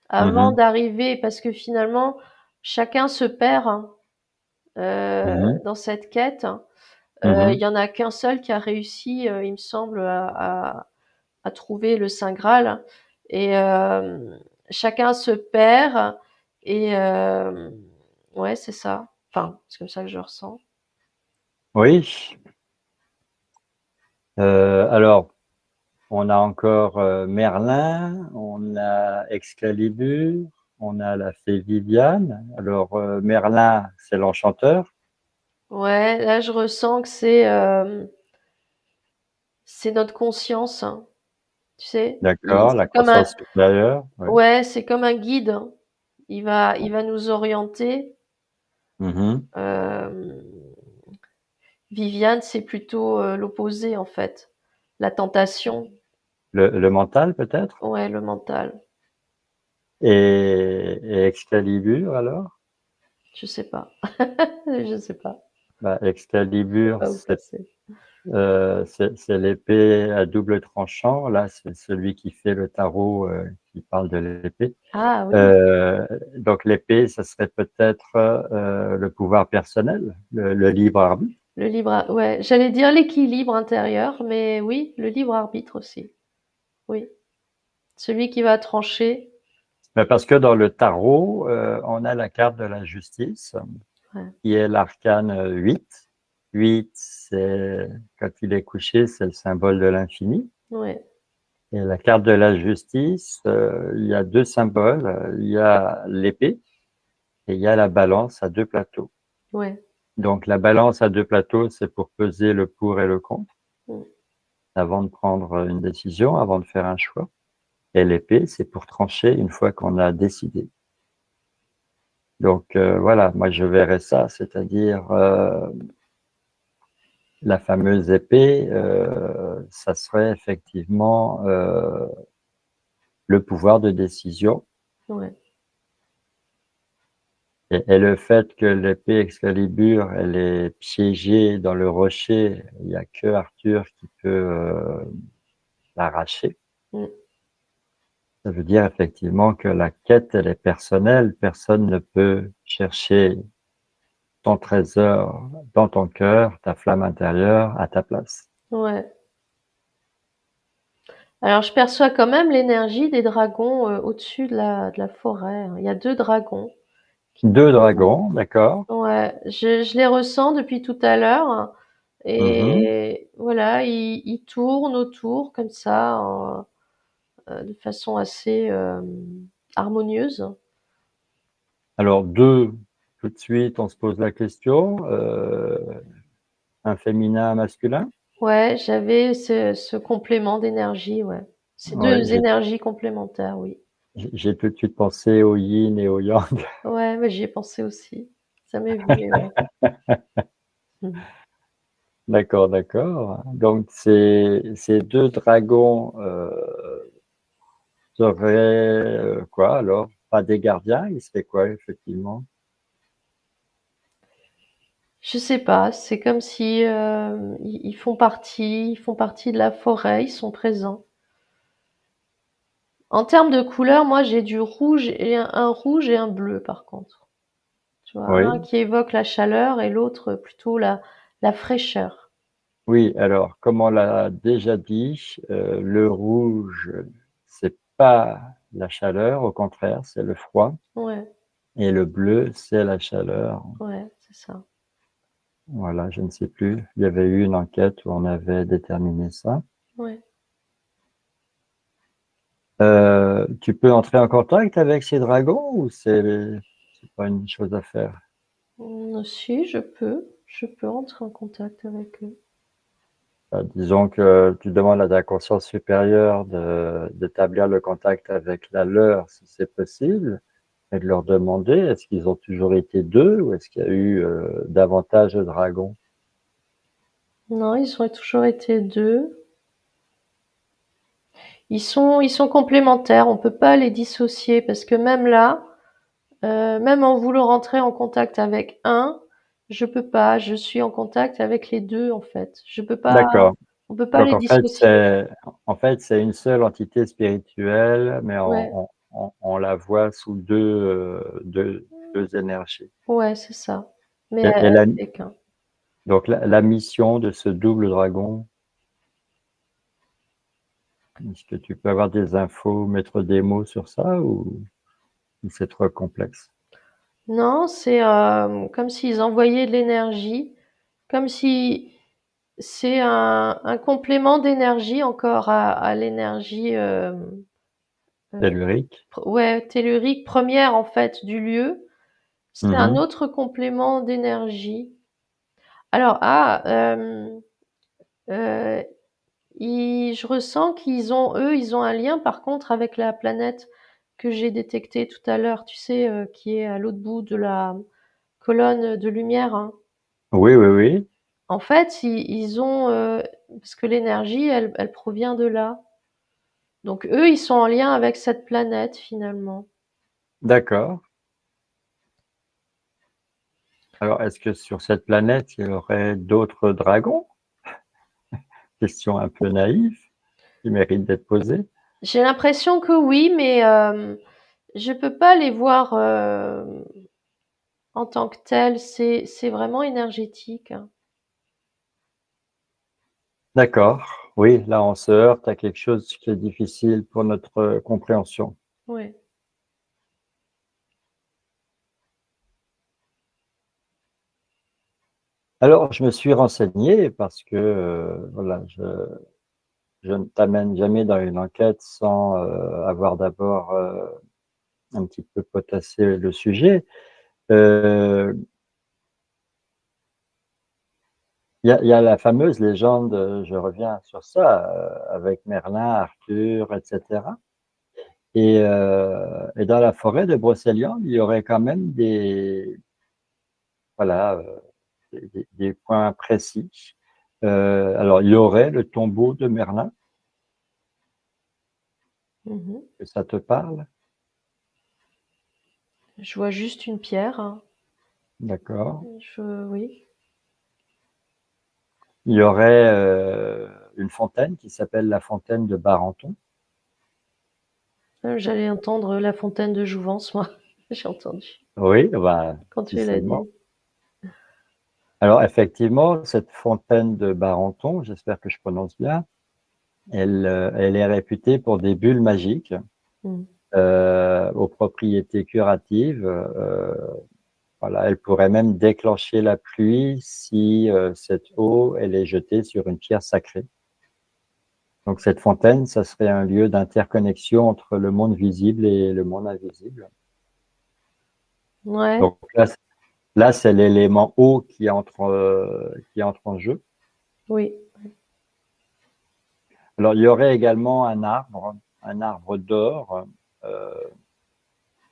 avant Mhm. d'arriver, parce que finalement, chacun se perd, hein, Mhm. dans cette quête. Il Mhm. y en a qu'un seul qui a réussi, il me semble, à trouver le Saint Graal. Et chacun se perd. Et ouais, c'est ça. Enfin, c'est comme ça que je le ressens. Oui. Alors, on a encore Merlin, on a Excalibur, on a la fée Viviane. Alors, Merlin, c'est l'enchanteur. Ouais, là, je ressens que c'est notre conscience, hein, tu sais. D'accord, la C'est comme un, conscience supérieure. Oui. ouais, c'est comme un guide, hein. Il va nous orienter. Mhm. Euh, Viviane, c'est plutôt l'opposé en fait. La tentation, Le mental, peut-être. ouais, le mental. Et Excalibur, alors? Je sais pas. Je sais pas. Bah, Je sais Excalibur, pas où placer. c'est l'épée à double tranchant. Là, c'est celui qui fait le tarot qui parle de l'épée. Ah oui, Euh, donc l'épée, ça serait peut-être le pouvoir personnel, le libre arbitre. ouais, j'allais dire l'équilibre intérieur, mais oui, le libre arbitre aussi. Oui. Celui qui va trancher. Mais parce que dans le tarot, on a la carte de la justice, Ouais. qui est l'arcane 8. 8, c'est, quand il est couché, c'est le symbole de l'infini. Ouais. Et la carte de la justice, il y a deux symboles. Il y a l'épée et il y a la balance à deux plateaux. Ouais. Donc la balance à deux plateaux, c'est pour peser le pour et le contre Mm. avant de prendre une décision, avant de faire un choix. Et l'épée, c'est pour trancher une fois qu'on a décidé. Donc voilà, moi je verrais ça, c'est-à-dire la fameuse épée, ça serait effectivement le pouvoir de décision. Ouais. Et le fait que l'épée Excalibur, elle est piégée dans le rocher, il n'y a que Arthur qui peut l'arracher. Mm. Ça veut dire effectivement que la quête, elle est personnelle. Personne ne peut chercher ton trésor dans ton cœur, ta flamme intérieure, à ta place. Ouais. Alors, je perçois quand même l'énergie des dragons au-dessus de la forêt. Il y a deux dragons. Deux dragons, d'accord. Ouais, je les ressens depuis tout à l'heure. Mhm. Et voilà, ils tournent autour comme ça, de façon assez harmonieuse. Alors deux, tout de suite, on se pose la question, un féminin, un masculin? Ouais, j'avais ce complément d'énergie, ouais. Ces Ouais, deux énergies complémentaires, oui. j'ai tout de suite pensé au yin et au yang. Ouais, mais j'y ai pensé aussi. Ça m'est venu, ouais. Mhm. D'accord, d'accord. Donc ces deux dragons seraient quoi alors? Pas des gardiens, ils seraient quoi effectivement? Je sais pas, c'est comme si ils font partie de la forêt, ils sont présents. En termes de couleurs, moi j'ai du rouge et un rouge et un bleu par contre. Tu vois, un Oui, qui évoque la chaleur et l'autre plutôt la fraîcheur. oui. Alors, comme on l'a déjà dit, le rouge, c'est pas la chaleur, au contraire, c'est le froid. Ouais, Et le bleu, c'est la chaleur. ouais, c'est ça. Voilà, je ne sais plus. Il y avait eu une enquête où on avait déterminé ça. Ouais. Tu peux entrer en contact avec ces dragons ou c'est pas une chose à faire? Si, je peux entrer en contact avec eux. Disons que tu demandes à ta conscience supérieure d'établir le contact avec la leur, si c'est possible, et de leur demander est-ce qu'ils ont toujours été deux ou est-ce qu'il y a eu davantage de dragons? Non, ils ont toujours été deux. Ils sont complémentaires. On peut pas les dissocier parce que même là, même en voulant rentrer en contact avec un, je peux pas. Je suis en contact avec les deux en fait. Je peux pas. D'accord. On peut pas Donc les dissocier. en fait c'est une seule entité spirituelle, mais Ouais, on la voit sous deux énergies. ouais, c'est ça. Mais Et elle fait qu'un. donc la mission de ce double dragon, est-ce que tu peux avoir des infos, mettre des mots sur ça ou c'est trop complexe? Non, c'est comme s'ils envoyaient de l'énergie, comme si c'est un complément d'énergie encore à l'énergie euh, Tellurique? ouais, tellurique première en fait du lieu. C'est un Mhm. autre complément d'énergie. Alors euh, je ressens qu'ils ont eux, ils ont un lien par contre avec la planète que j'ai détectée tout à l'heure, tu sais, qui est à l'autre bout de la colonne de lumière, hein. Oui, oui, oui. En fait, ils ont parce que l'énergie, elle provient de là. Donc eux, ils sont en lien avec cette planète finalement. D'accord. Alors, est-ce que sur cette planète, il y aurait d'autres dragons? Question un peu naïve qui mérite d'être posée. J'ai l'impression que oui, mais je peux pas les voir en tant que tels. C'est vraiment énergétique, hein. D'accord. Oui, là, on se heurte à quelque chose qui est difficile pour notre compréhension. Oui. Alors, je me suis renseigné parce que, voilà, je ne t'amène jamais dans une enquête sans avoir d'abord un petit peu potassé le sujet. Euh, il y a la fameuse légende, je reviens sur ça, avec Merlin, Arthur, etc. Et dans la forêt de Brocéliande, il y aurait quand même voilà, des points précis. Alors, il y aurait le tombeau de Merlin, Mhm. que ça te parle, Je vois juste une pierre, hein. d'accord. Oui. Il y aurait une fontaine qui s'appelle la fontaine de Barenton. J'allais entendre la fontaine de Jouvence, moi. J'ai entendu Oui, bah, quand si tu l'as seulement. dit. Alors, effectivement, cette fontaine de Barenton, j'espère que je prononce bien, elle est réputée pour des bulles magiques Mm. aux propriétés curatives. Voilà, elle pourrait même déclencher la pluie si cette eau, elle est jetée sur une pierre sacrée. Donc, cette fontaine, ça serait un lieu d'interconnexion entre le monde visible et le monde invisible. Ouais, Donc là, c'est l'élément eau qui entre en jeu. oui. Alors, il y aurait également un arbre d'or. Euh,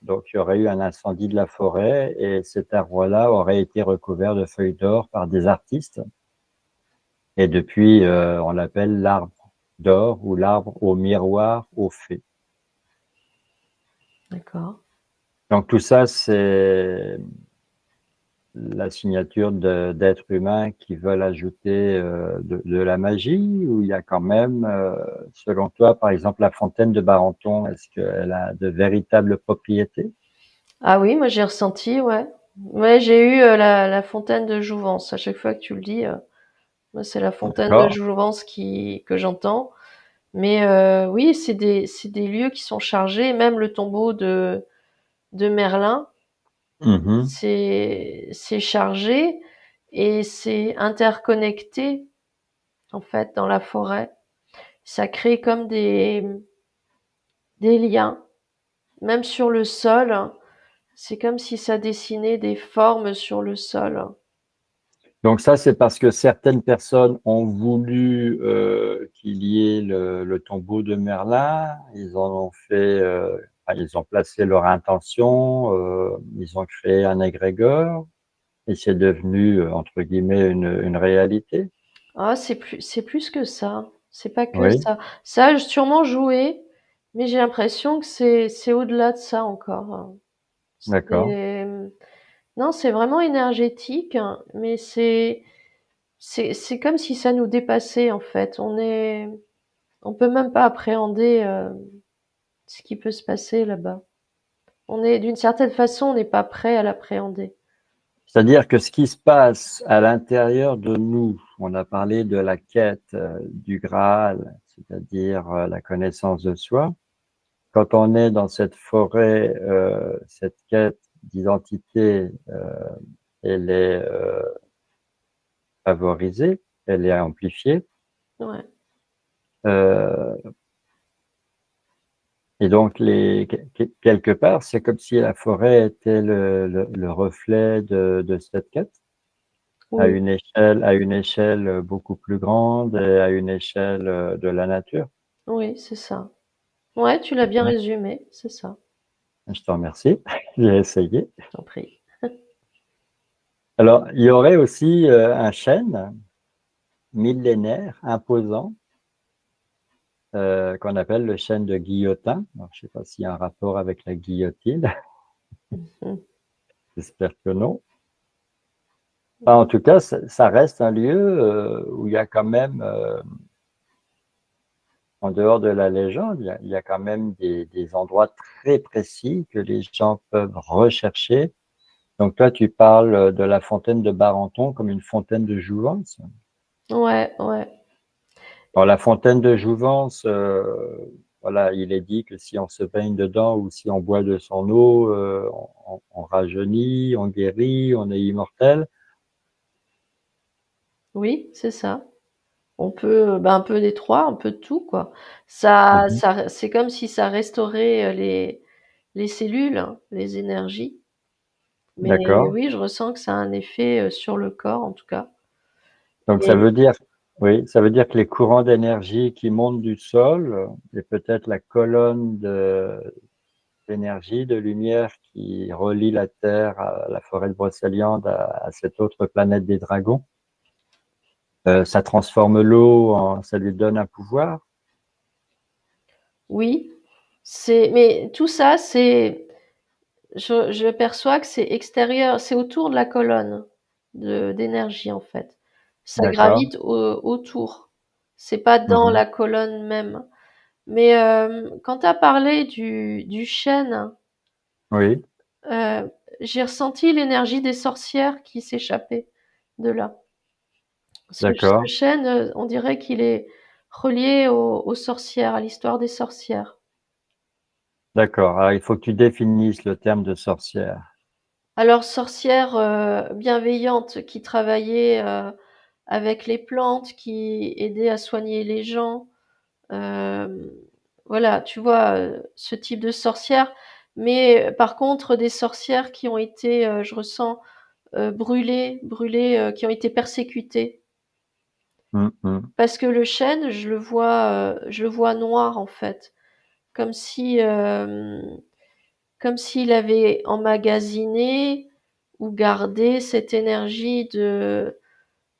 donc, il y aurait eu un incendie de la forêt et cet arbre-là aurait été recouvert de feuilles d'or par des artistes. Et depuis, on l'appelle l'arbre d'or ou l'arbre au miroir aux fées. D'accord. Donc, tout ça, c'est la signature d'êtres humains qui veulent ajouter de la magie, ou il y a quand même, selon toi, par exemple, la fontaine de Barenton, est-ce qu'elle a de véritables propriétés? Ah oui, moi j'ai ressenti, ouais. Ouais, j'ai eu la fontaine de Jouvence. À chaque fois que tu le dis, moi c'est la fontaine de D'accord. Jouvence que j'entends. Mais oui, c'est des lieux qui sont chargés. Même le tombeau de Merlin, Mhm. c'est chargé et c'est interconnecté en fait dans la forêt. Ça crée comme des liens, même sur le sol. C'est comme si ça dessinait des formes sur le sol. Donc ça, c'est parce que certaines personnes ont voulu qu'il y ait le tombeau de Merlin. Ils en ont fait, enfin, ils ont placé leur intention, ils ont créé un égrégore et c'est devenu, entre guillemets, une réalité. Ah, c'est plus que ça. C'est pas que Oui, ça. Ça a sûrement joué, mais j'ai l'impression que c'est au-delà de ça encore. d'accord. C'est, non, c'est vraiment énergétique, hein, mais c'est comme si ça nous dépassait en fait. On peut même pas appréhender ce qui peut se passer là-bas. D'une certaine façon, on n'est pas prêt à l'appréhender. C'est-à-dire que ce qui se passe à l'intérieur de nous, on a parlé de la quête du Graal, c'est-à-dire la connaissance de soi. Quand on est dans cette forêt, cette quête d'identité, elle est favorisée, elle est amplifiée. Ouais. Euh, et donc, quelque part, c'est comme si la forêt était le reflet de cette quête Oui, à une échelle beaucoup plus grande et à une échelle de la nature. oui, c'est ça. Ouais, tu l'as bien Ouais. résumé, c'est ça. Je te remercie. J'ai essayé. Je t'en prie. Alors, il y aurait aussi un chêne millénaire, imposant, qu'on appelle le chêne de Guillotin. Alors, je ne sais pas s'il y a un rapport avec la guillotine, Mhm. j'espère que non. Enfin, en tout cas, ça reste un lieu où il y a quand même, en dehors de la légende, il y a quand même des endroits très précis que les gens peuvent rechercher. Donc toi, tu parles de la fontaine de Barenton comme une fontaine de jouvence. Ouais, ouais. Alors, la fontaine de Jouvence, voilà, il est dit que si on se baigne dedans ou si on boit de son eau, on rajeunit, on guérit, on est immortel. Oui, c'est ça. On peut, ben, un peu des 3, un peu de tout, quoi. Ça Mhm. ça c'est comme si ça restaurait, les cellules, hein, les énergies. Mais D'accord. oui, je ressens que ça a un effet, sur le corps, en tout cas. Donc, ça Et veut dire, oui, ça veut dire que les courants d'énergie qui montent du sol et peut-être la colonne d'énergie, de lumière qui relie la Terre à la forêt de Brocéliande, à cette autre planète des dragons, ça transforme l'eau ça lui donne un pouvoir. oui, mais tout ça, je perçois que c'est extérieur, c'est autour de la colonne d'énergie, en fait. Ça D'accord. gravite autour. C'est pas dans Mhm. la colonne même. Mais quand tu as parlé du chêne, Oui, j'ai ressenti l'énergie des sorcières qui s'échappait de là. Ce d'accord. chêne, on dirait qu'il est relié aux sorcières, à l'histoire des sorcières. D'accord. Alors, il faut que tu définisses le terme de sorcière. Alors, sorcières bienveillantes qui travaillaient avec les plantes, qui aidaient à soigner les gens. Euh, voilà, tu vois, ce type de sorcières. Mais par contre, des sorcières qui ont été, je ressens, brûlées, qui ont été persécutées. Mhm. Parce que le chêne, je le vois noir en fait, comme si, comme s'il avait emmagasiné ou gardé cette énergie de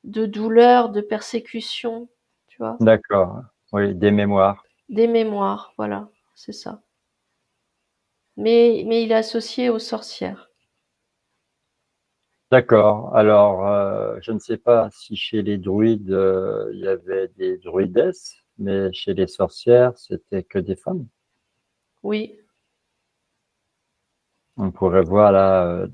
douleur, de persécution, tu vois, D'accord. Oui, des mémoires. des mémoires, voilà, c'est ça. Mais il est associé aux sorcières. D'accord. Alors, je ne sais pas si chez les druides, il y avait des druidesses, mais chez les sorcières, c'était que des femmes. Oui, On pourrait voir là,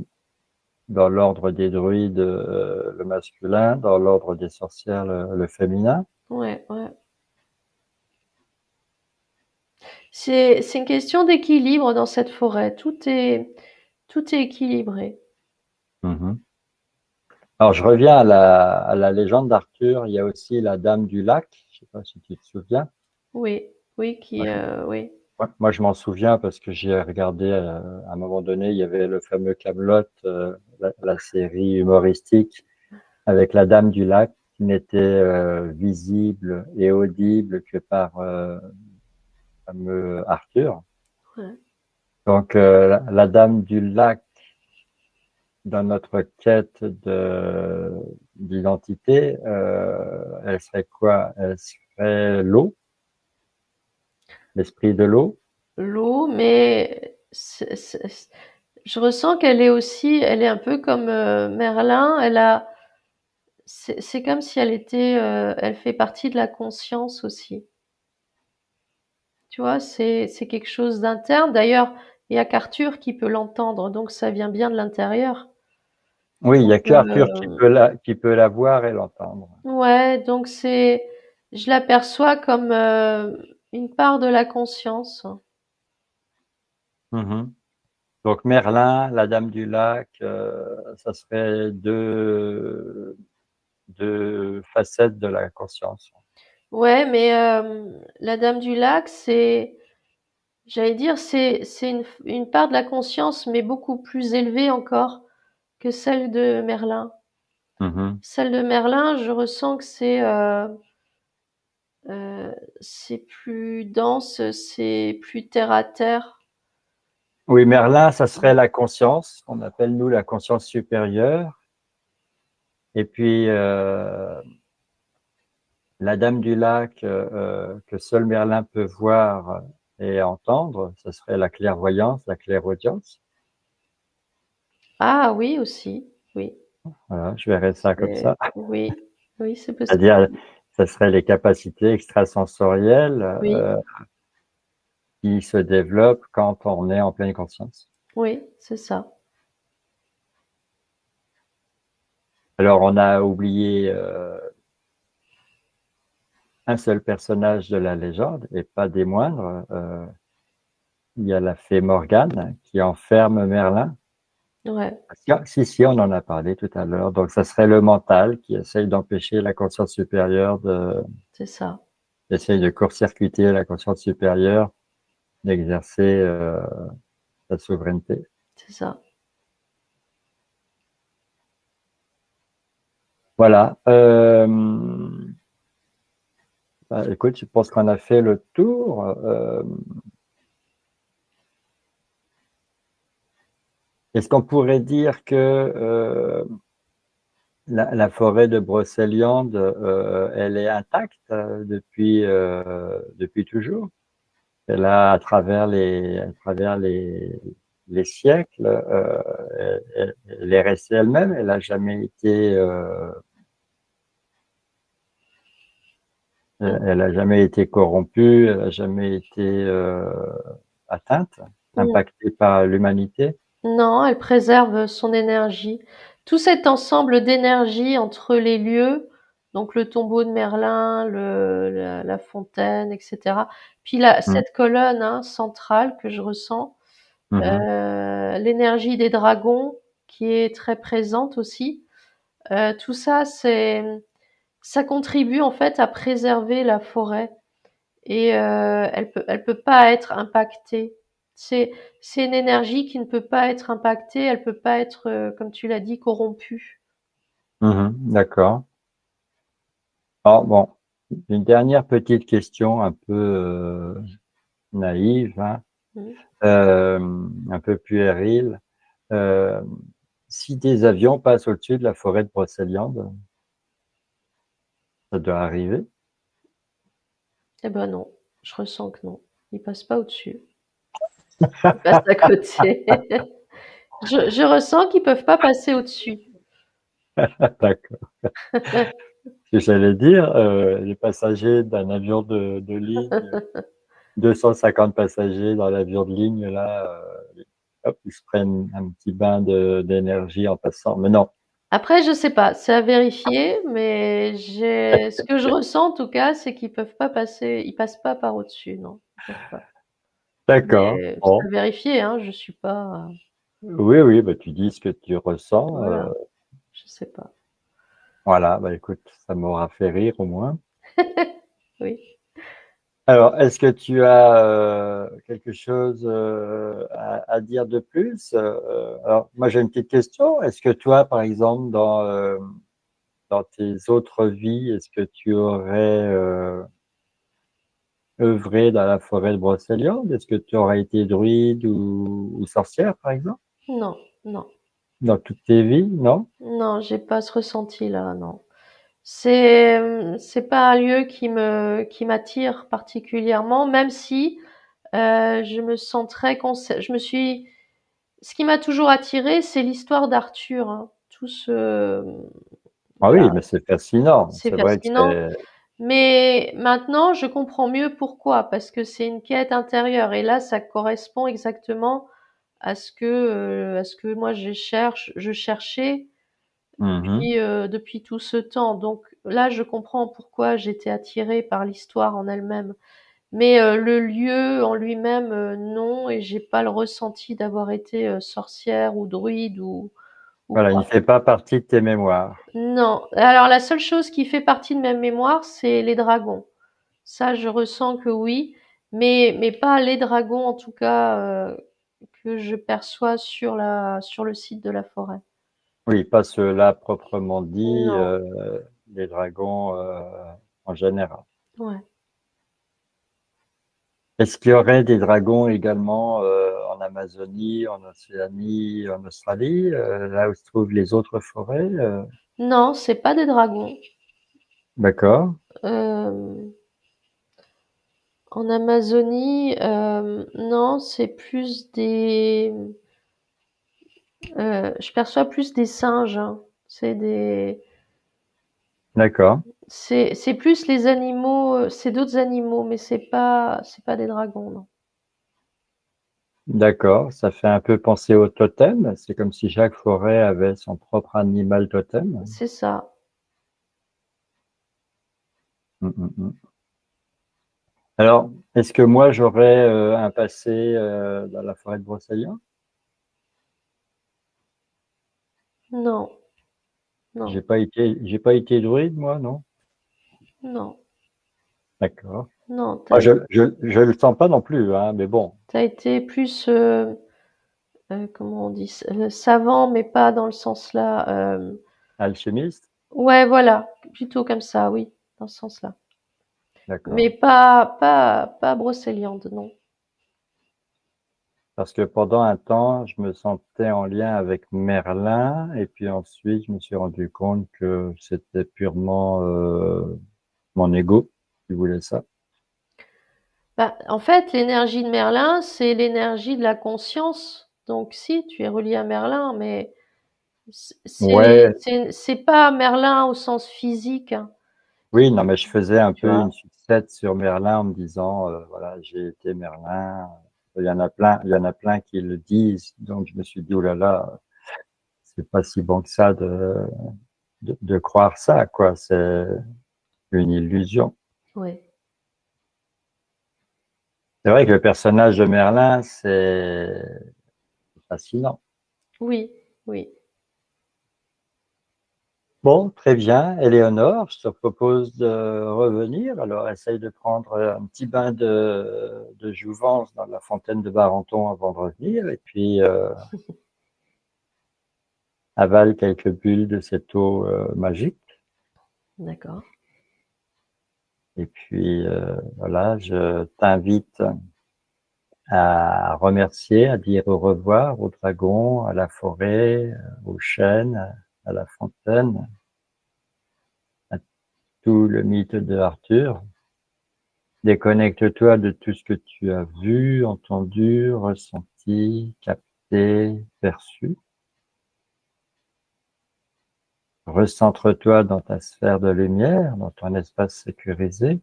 dans l'ordre des druides, le masculin, dans l'ordre des sorcières, le féminin. ouais, ouais. C'est une question d'équilibre dans cette forêt. Tout est équilibré. Mhm. Alors, je reviens à la légende d'Arthur. Il y a aussi la Dame du Lac. Je ne sais pas si tu te souviens. Oui, oui, Moi, je, oui, moi, je m'en souviens parce que j'ai regardé à un moment donné, il y avait le fameux Camelot, la série humoristique avec la Dame du Lac qui n'était visible et audible que par le fameux Arthur. ouais. Donc, la Dame du Lac, dans notre quête d'identité, elle serait quoi? Elle serait l'eau, l'esprit de l'eau. L'eau, mais je ressens qu'elle est aussi, elle est un peu comme Merlin. C'est comme si elle était, elle fait partie de la conscience aussi. Tu vois, c'est quelque chose d'interne. D'ailleurs, il y a qu'Arthur qui peut l'entendre, donc ça vient bien de l'intérieur. Oui, il y Donc, a que Arthur qui peut la voir et l'entendre. ouais, donc je l'aperçois comme une part de la conscience. Mhm. Donc Merlin, la Dame du Lac, ça serait deux facettes de la conscience. Ouais, mais la Dame du Lac, j'allais dire, c'est une part de la conscience, mais beaucoup plus élevée encore que celle de Merlin. Mhm. Celle de Merlin, je ressens que c'est plus dense, c'est plus terre à terre. Oui, Merlin, ça serait la conscience, qu'on appelle nous la conscience supérieure. Et puis la Dame du Lac, que seul Merlin peut voir et entendre, ça serait la clairvoyance, la clairaudience. Ah oui, aussi, oui. Voilà, je verrais ça comme ça. Oui, oui, c'est possible. C'est-à-dire, ça serait les capacités extrasensorielles Oui, qui se développent quand on est en pleine conscience. oui, c'est ça. Alors, on a oublié un seul personnage de la légende, et pas des moindres. Il y a la fée Morgane qui enferme Merlin. Ouais, Si, on en a parlé tout à l'heure. Donc, ça serait le mental qui essaye d'empêcher la conscience supérieure c'est ça, essaye de court-circuiter la conscience supérieure d'exercer sa souveraineté. c'est ça. Voilà. Bah, écoute, je pense qu'on a fait le tour. Est-ce qu'on pourrait dire que la forêt de Brocéliande, elle est intacte depuis toujours? Elle a, à travers les siècles, elle est restée elle-même. Elle n'a jamais été, elle a jamais été corrompue. Elle n'a jamais été atteinte, Mm. impactée par l'humanité. Non, elle préserve son énergie. Tout cet ensemble d'énergie entre les lieux, donc le tombeau de Merlin, la fontaine, etc. Puis Mm. cette colonne centrale que je ressens, Mhm. l'énergie des dragons qui est très présente aussi. Tout ça, ça contribue en fait à préserver la forêt et elle peut pas être impactée. C'est c'est une énergie qui ne peut pas être impactée, elle peut pas être, comme tu l'as dit, corrompue. Mhm. D'accord. Alors, bon, une dernière petite question un peu naïve, hein, Mmh. un peu puérile. Euh, Si des avions passent au-dessus de la forêt de Brocéliande, ça doit arriver. Eh ben non, je ressens que non. Ils passent pas au-dessus, ils passent à côté. Je ressens qu'ils peuvent pas passer au-dessus. D'accord. Ce que j'allais dire, les passagers d'un avion de ligne, 250 passagers dans l'avion de ligne, là, hop, ils se prennent un petit bain d'énergie en passant. Mais non. Après, je sais pas, c'est à vérifier, mais j'ai ce que je ressens en tout cas, c'est qu'ils peuvent pas passer, ils passent pas par au-dessus, non, ils peuvent pas. D'accord. Mais c'est à Bon. vérifier, je suis pas, Oui, oui, bah, tu dis ce que tu ressens. voilà, je sais pas. Voilà, bah, écoute, ça m'aura fait rire au moins. Oui. Alors, est-ce que tu as quelque chose à dire de plus? Alors, moi, j'ai une petite question. Est-ce que toi, par exemple, dans tes autres vies, est-ce que tu aurais œuvré dans la forêt de Brocéliande? Est-ce que tu aurais été druide ou sorcière, par exemple, Non, non, dans toutes tes vies? Non? non, j'ai pas ce ressenti-là, non. C'est pas un lieu qui m'attire particulièrement, même si je me sens très je me suis ce qui m'a toujours attiré, c'est l'histoire d'Arthur, Tout ce Ah oui, voilà, mais c'est fascinant. c'est C'est vrai que fascinant. c'est... Mais maintenant, je comprends mieux pourquoi, parce que c'est une quête intérieure et là, ça correspond exactement à ce que moi je cherchais Mhm. depuis tout ce temps. Donc là, je comprends pourquoi j'étais attirée par l'histoire en elle-même. Mais le lieu en lui-même, non, et j'ai pas le ressenti d'avoir été sorcière ou druide ou Voilà, il ne quoi. fait pas partie de tes mémoires. Non. Alors la seule chose qui fait partie de ma mémoire, c'est les dragons. Ça, je ressens que oui, mais pas les dragons en tout cas que je perçois sur le site de la forêt. Oui, pas ceux-là proprement dit, Non. les dragons en général. Ouais. Est-ce qu'il y aurait des dragons également en Amazonie, en Océanie, en Australie, là où se trouvent les autres forêts? Non, c'est pas des dragons. D'accord, Euh, En Amazonie, non, c'est plus je perçois plus des singes. C'est des, d'accord, c'est plus les animaux, c'est d'autres animaux, mais c'est pas des dragons, non. d'accord. Ça fait un peu penser au totem. C'est comme si chaque forêt avait son propre animal totem. C'est ça. Mm, mm, mm. Alors, est-ce que moi j'aurais un passé dans la forêt de Brocéliande? Non, non, J'ai pas été druide, moi, non? non, D'accord. non. Moi, je le sens pas non plus, hein, mais bon, T'as été plus, comment on dit, savant, mais pas dans le sens là. alchimiste, Ouais, voilà, plutôt comme ça, oui, dans ce sens-là. Mais d'accord. pas Brocéliande, non. Parce que pendant un temps, je me sentais en lien avec Merlin, et puis ensuite, je me suis rendu compte que c'était purement mon ego qui voulait ça. Bah, en fait, l'énergie de Merlin, c'est l'énergie de la conscience. Donc, si, tu es relié à Merlin, mais Ouais, c'est pas Merlin au sens physique, hein, oui, non, mais je faisais un tu peu une vois. sucette sur Merlin en me disant, voilà, j'ai été Merlin. Il y en a plein qui le disent, donc je me suis dit, oh là là, c'est pas si bon que ça de croire ça, quoi. C'est une illusion. Oui, C'est vrai que le personnage de Merlin, c'est fascinant. oui, oui. Bon, très bien, Éléonore, je te propose de revenir. Alors, essaye de prendre un petit bain de jouvence dans la fontaine de Barenton avant de revenir, et puis avale quelques bulles de cette eau magique. D'accord. Et puis, voilà, je t'invite à remercier, à dire au revoir au dragon, à la forêt, aux chênes, à la fontaine, à tout le mythe de Arthur. Déconnecte-toi de tout ce que tu as vu, entendu, ressenti, capté, perçu. Recentre-toi dans ta sphère de lumière, dans ton espace sécurisé.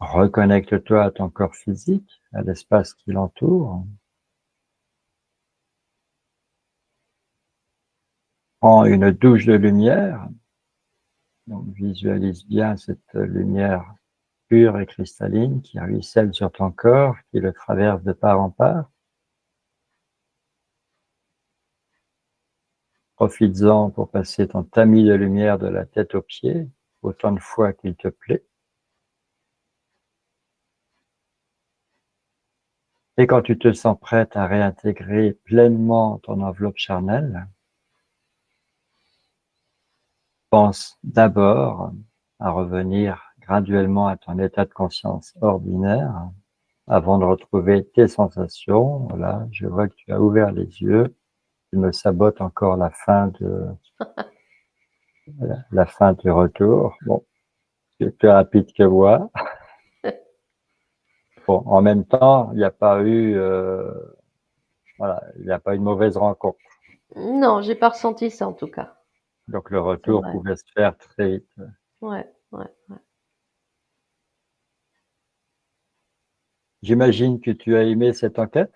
Reconnecte-toi à ton corps physique, à l'espace qui l'entoure. Prends une douche de lumière. Donc, visualise bien cette lumière pure et cristalline qui ruisselle sur ton corps, qui le traverse de part en part. Profites-en pour passer ton tamis de lumière de la tête aux pieds, autant de fois qu'il te plaît. Et quand tu te sens prête à réintégrer pleinement ton enveloppe charnelle, pense d'abord à revenir graduellement à ton état de conscience ordinaire avant de retrouver tes sensations. Voilà, je vois que tu as ouvert les yeux. Tu me sabotes encore la fin du retour. Bon, tu es plus rapide que moi. Bon, en même temps, il n'y a pas eu, voilà, il n'y a pas eu de mauvaise rencontre. Non, j'ai pas ressenti ça en tout cas. Donc le C'est retour vrai. pouvait se faire très vite. Ouais, ouais, ouais. J'imagine que tu as aimé cette enquête.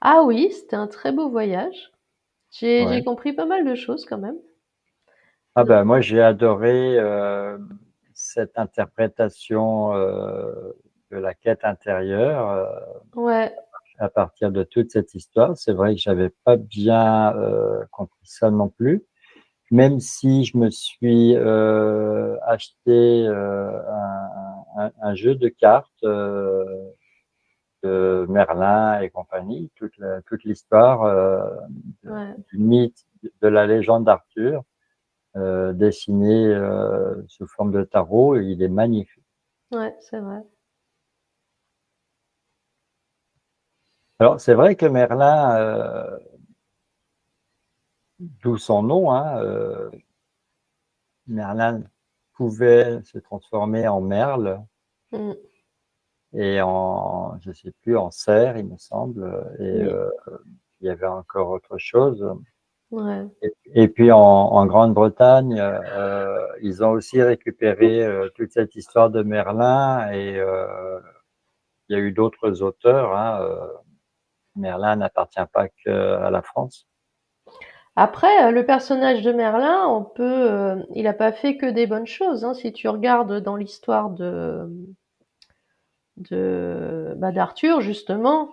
Ah oui, c'était un très beau voyage. J'ai Ouais. compris pas mal de choses quand même. Ah ben moi j'ai adoré cette interprétation de la quête intérieure Ouais, à partir de toute cette histoire. C'est vrai que j'avais pas bien compris ça non plus. Même si je me suis acheté un jeu de cartes de Merlin et compagnie, toute l'histoire ouais, du mythe, de la légende d'Arthur, dessiné sous forme de tarot, et il est magnifique. ouais, c'est vrai. Alors c'est vrai que Merlin, d'où son nom, hein, Merlin pouvait se transformer en merle Mm, et je sais plus, en cerf, il me semble, et oui, il y avait encore autre chose. ouais, Et puis en Grande-Bretagne, ils ont aussi récupéré toute cette histoire de Merlin, et il y a eu d'autres auteurs, hein. Merlin n'appartient pas qu'à la France. Après, le personnage de Merlin, il a pas fait que des bonnes choses, hein. Si tu regardes dans l'histoire d'Arthur, justement,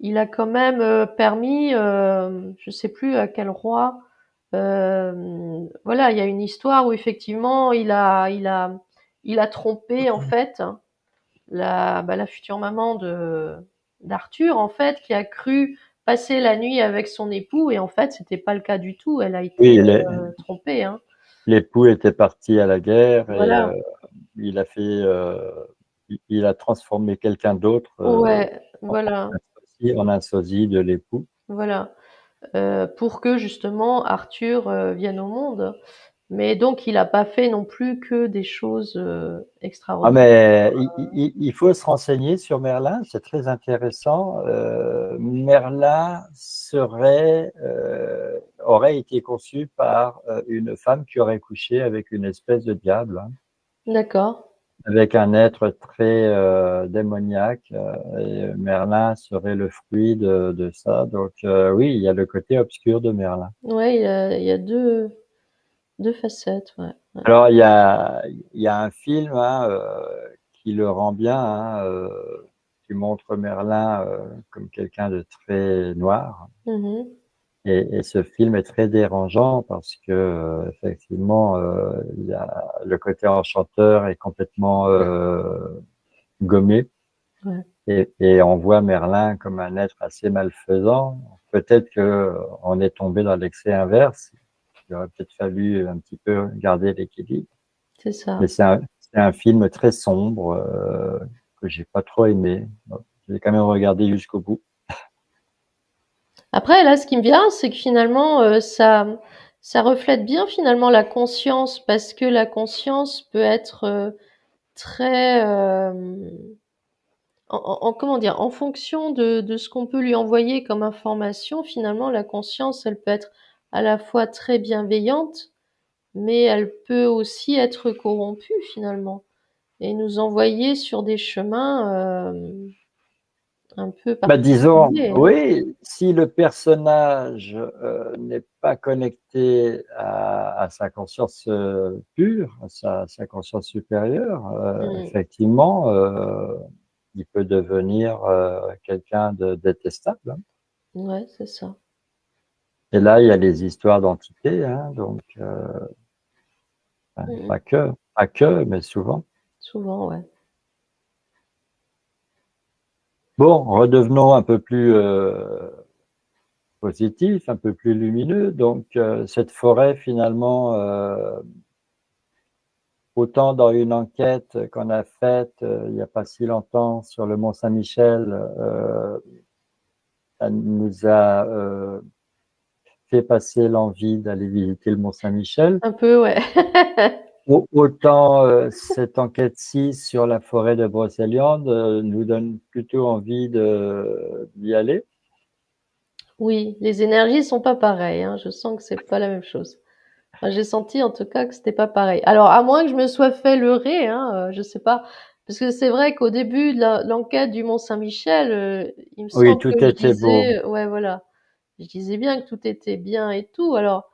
il a quand même permis, je sais plus à quel roi, voilà, il y a une histoire où effectivement il a trompé en fait la future maman de d'Arthur en fait, qui a cru passer la nuit avec son époux et en fait c'était pas le cas du tout. Elle a été Oui, trompée, hein. l'époux était parti à la guerre et Voilà. il a fait, il a transformé quelqu'un d'autre Ouais, en, voilà, en un sosie de l'époux. voilà. Pour que justement Arthur vienne au monde. Mais donc il a pas fait non plus que des choses Ah, extraordinaires. mais il faut se renseigner sur Merlin, c'est très intéressant. Merlin aurait été conçu par une femme qui aurait couché avec une espèce de diable, hein, D'accord. avec un être très démoniaque. Et Merlin serait le fruit de ça. Donc oui, il y a le côté obscur de Merlin. Ouais, il y a deux facettes, ouais. Ouais. Alors il y a un film hein, qui le rend bien, hein, qui montre Merlin comme quelqu'un de très noir. Mhm. Et ce film est très dérangeant parce que effectivement, le côté enchanteur est complètement gommé Ouais. et on voit Merlin comme un être assez malfaisant. Peut-être que on est tombé dans l'excès inverse. Il aurait peut-être fallu un petit peu garder l'équilibre. C'est Mais ça. c'est un film très sombre que j'ai pas trop aimé. J'ai quand même regardé jusqu'au bout. Après, là, ce qui me vient, c'est que finalement, ça reflète bien finalement la conscience, parce que la conscience peut être très, comment dire, en fonction de ce qu'on peut lui envoyer comme information, finalement, la conscience, elle peut être à la fois très bienveillante, mais elle peut aussi être corrompue finalement et nous envoyer sur des chemins un peu Bah, disons, particuliers, hein. oui, si le personnage n'est pas connecté à sa conscience pure, sa conscience supérieure, Mm. effectivement, il peut devenir quelqu'un de détestable, hein. Ouais, c'est ça. Et là, il y a les histoires d'entités, hein, donc enfin, Mm. pas que, mais souvent. Souvent, ouais. Bon, redevenons un peu plus positif, un peu plus lumineux. Donc, cette forêt, finalement, autant dans une enquête qu'on a faite il n'y a pas si longtemps sur le Mont Saint-Michel, ça nous a fait passer l'envie d'aller visiter le Mont Saint-Michel. Un peu, ouais. Autant cette enquête-ci sur la forêt de Brocéliande nous donne plutôt envie d'y aller. Oui, les énergies sont pas pareilles, hein. Je sens que c'est pas la même chose. Enfin, j'ai senti en tout cas que c'était pas pareil. Alors, à moins que je me sois fait leurrer, hein, je sais pas. Parce que c'est vrai qu'au début de l'enquête du Mont-Saint-Michel, il me Oui, semble que tout je était beau. disais, ouais, voilà. Je disais bien que tout était bien et tout. Alors,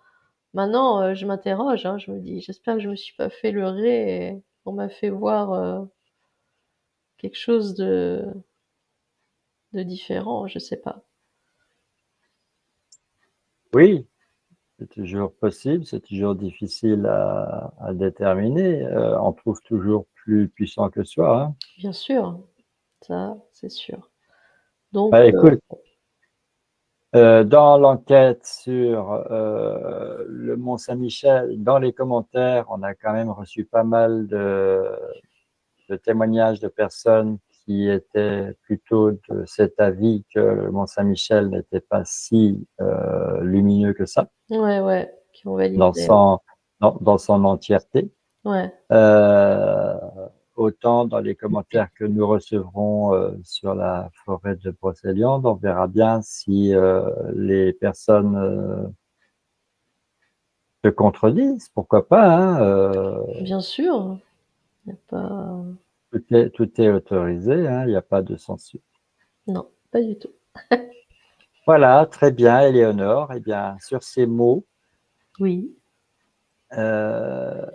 maintenant, je m'interroge, hein. Je me dis, j'espère que je me suis pas fait leurrer et on m'a fait voir, quelque chose de différent, je sais pas. Oui, c'est toujours possible, c'est toujours difficile à déterminer. On trouve toujours plus puissant que soi, hein. Bien sûr, ça, c'est sûr. Donc, Bah, écoute, dans l'enquête sur le Mont Saint-Michel, dans les commentaires, on a quand même reçu pas mal de témoignages de personnes qui étaient plutôt de cet avis que le Mont Saint-Michel n'était pas si lumineux que ça, ouais, ouais, qui ont dans validé, ouais. son, dans son entièreté. Ouais. Euh, autant dans les commentaires que nous recevrons sur la forêt de Brocéliande, on verra bien si les personnes se contredisent, pourquoi pas, hein, Bien sûr, y a pas, tout est autorisé, hein, il n'y a pas de censure. non, pas du tout. Voilà, très bien, Éléonore. Eh bien, sur ces mots, Oui, euh,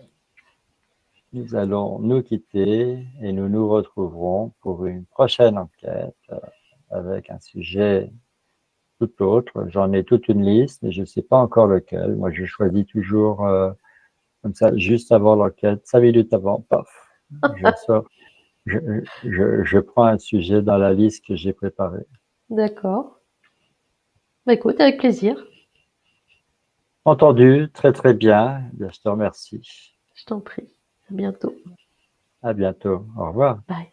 nous allons nous quitter et nous nous retrouverons pour une prochaine enquête avec un sujet tout autre. J'en ai toute une liste, mais je ne sais pas encore lequel. Moi, je choisis toujours comme ça, juste avant l'enquête, 5 minutes avant, paf, je sors, je, je prends un sujet dans la liste que j'ai préparée. d'accord. Bah, écoute, avec plaisir. Entendu, très très bien. Eh bien, je te remercie. Je t'en prie. À bientôt. À bientôt. Au revoir. Bye.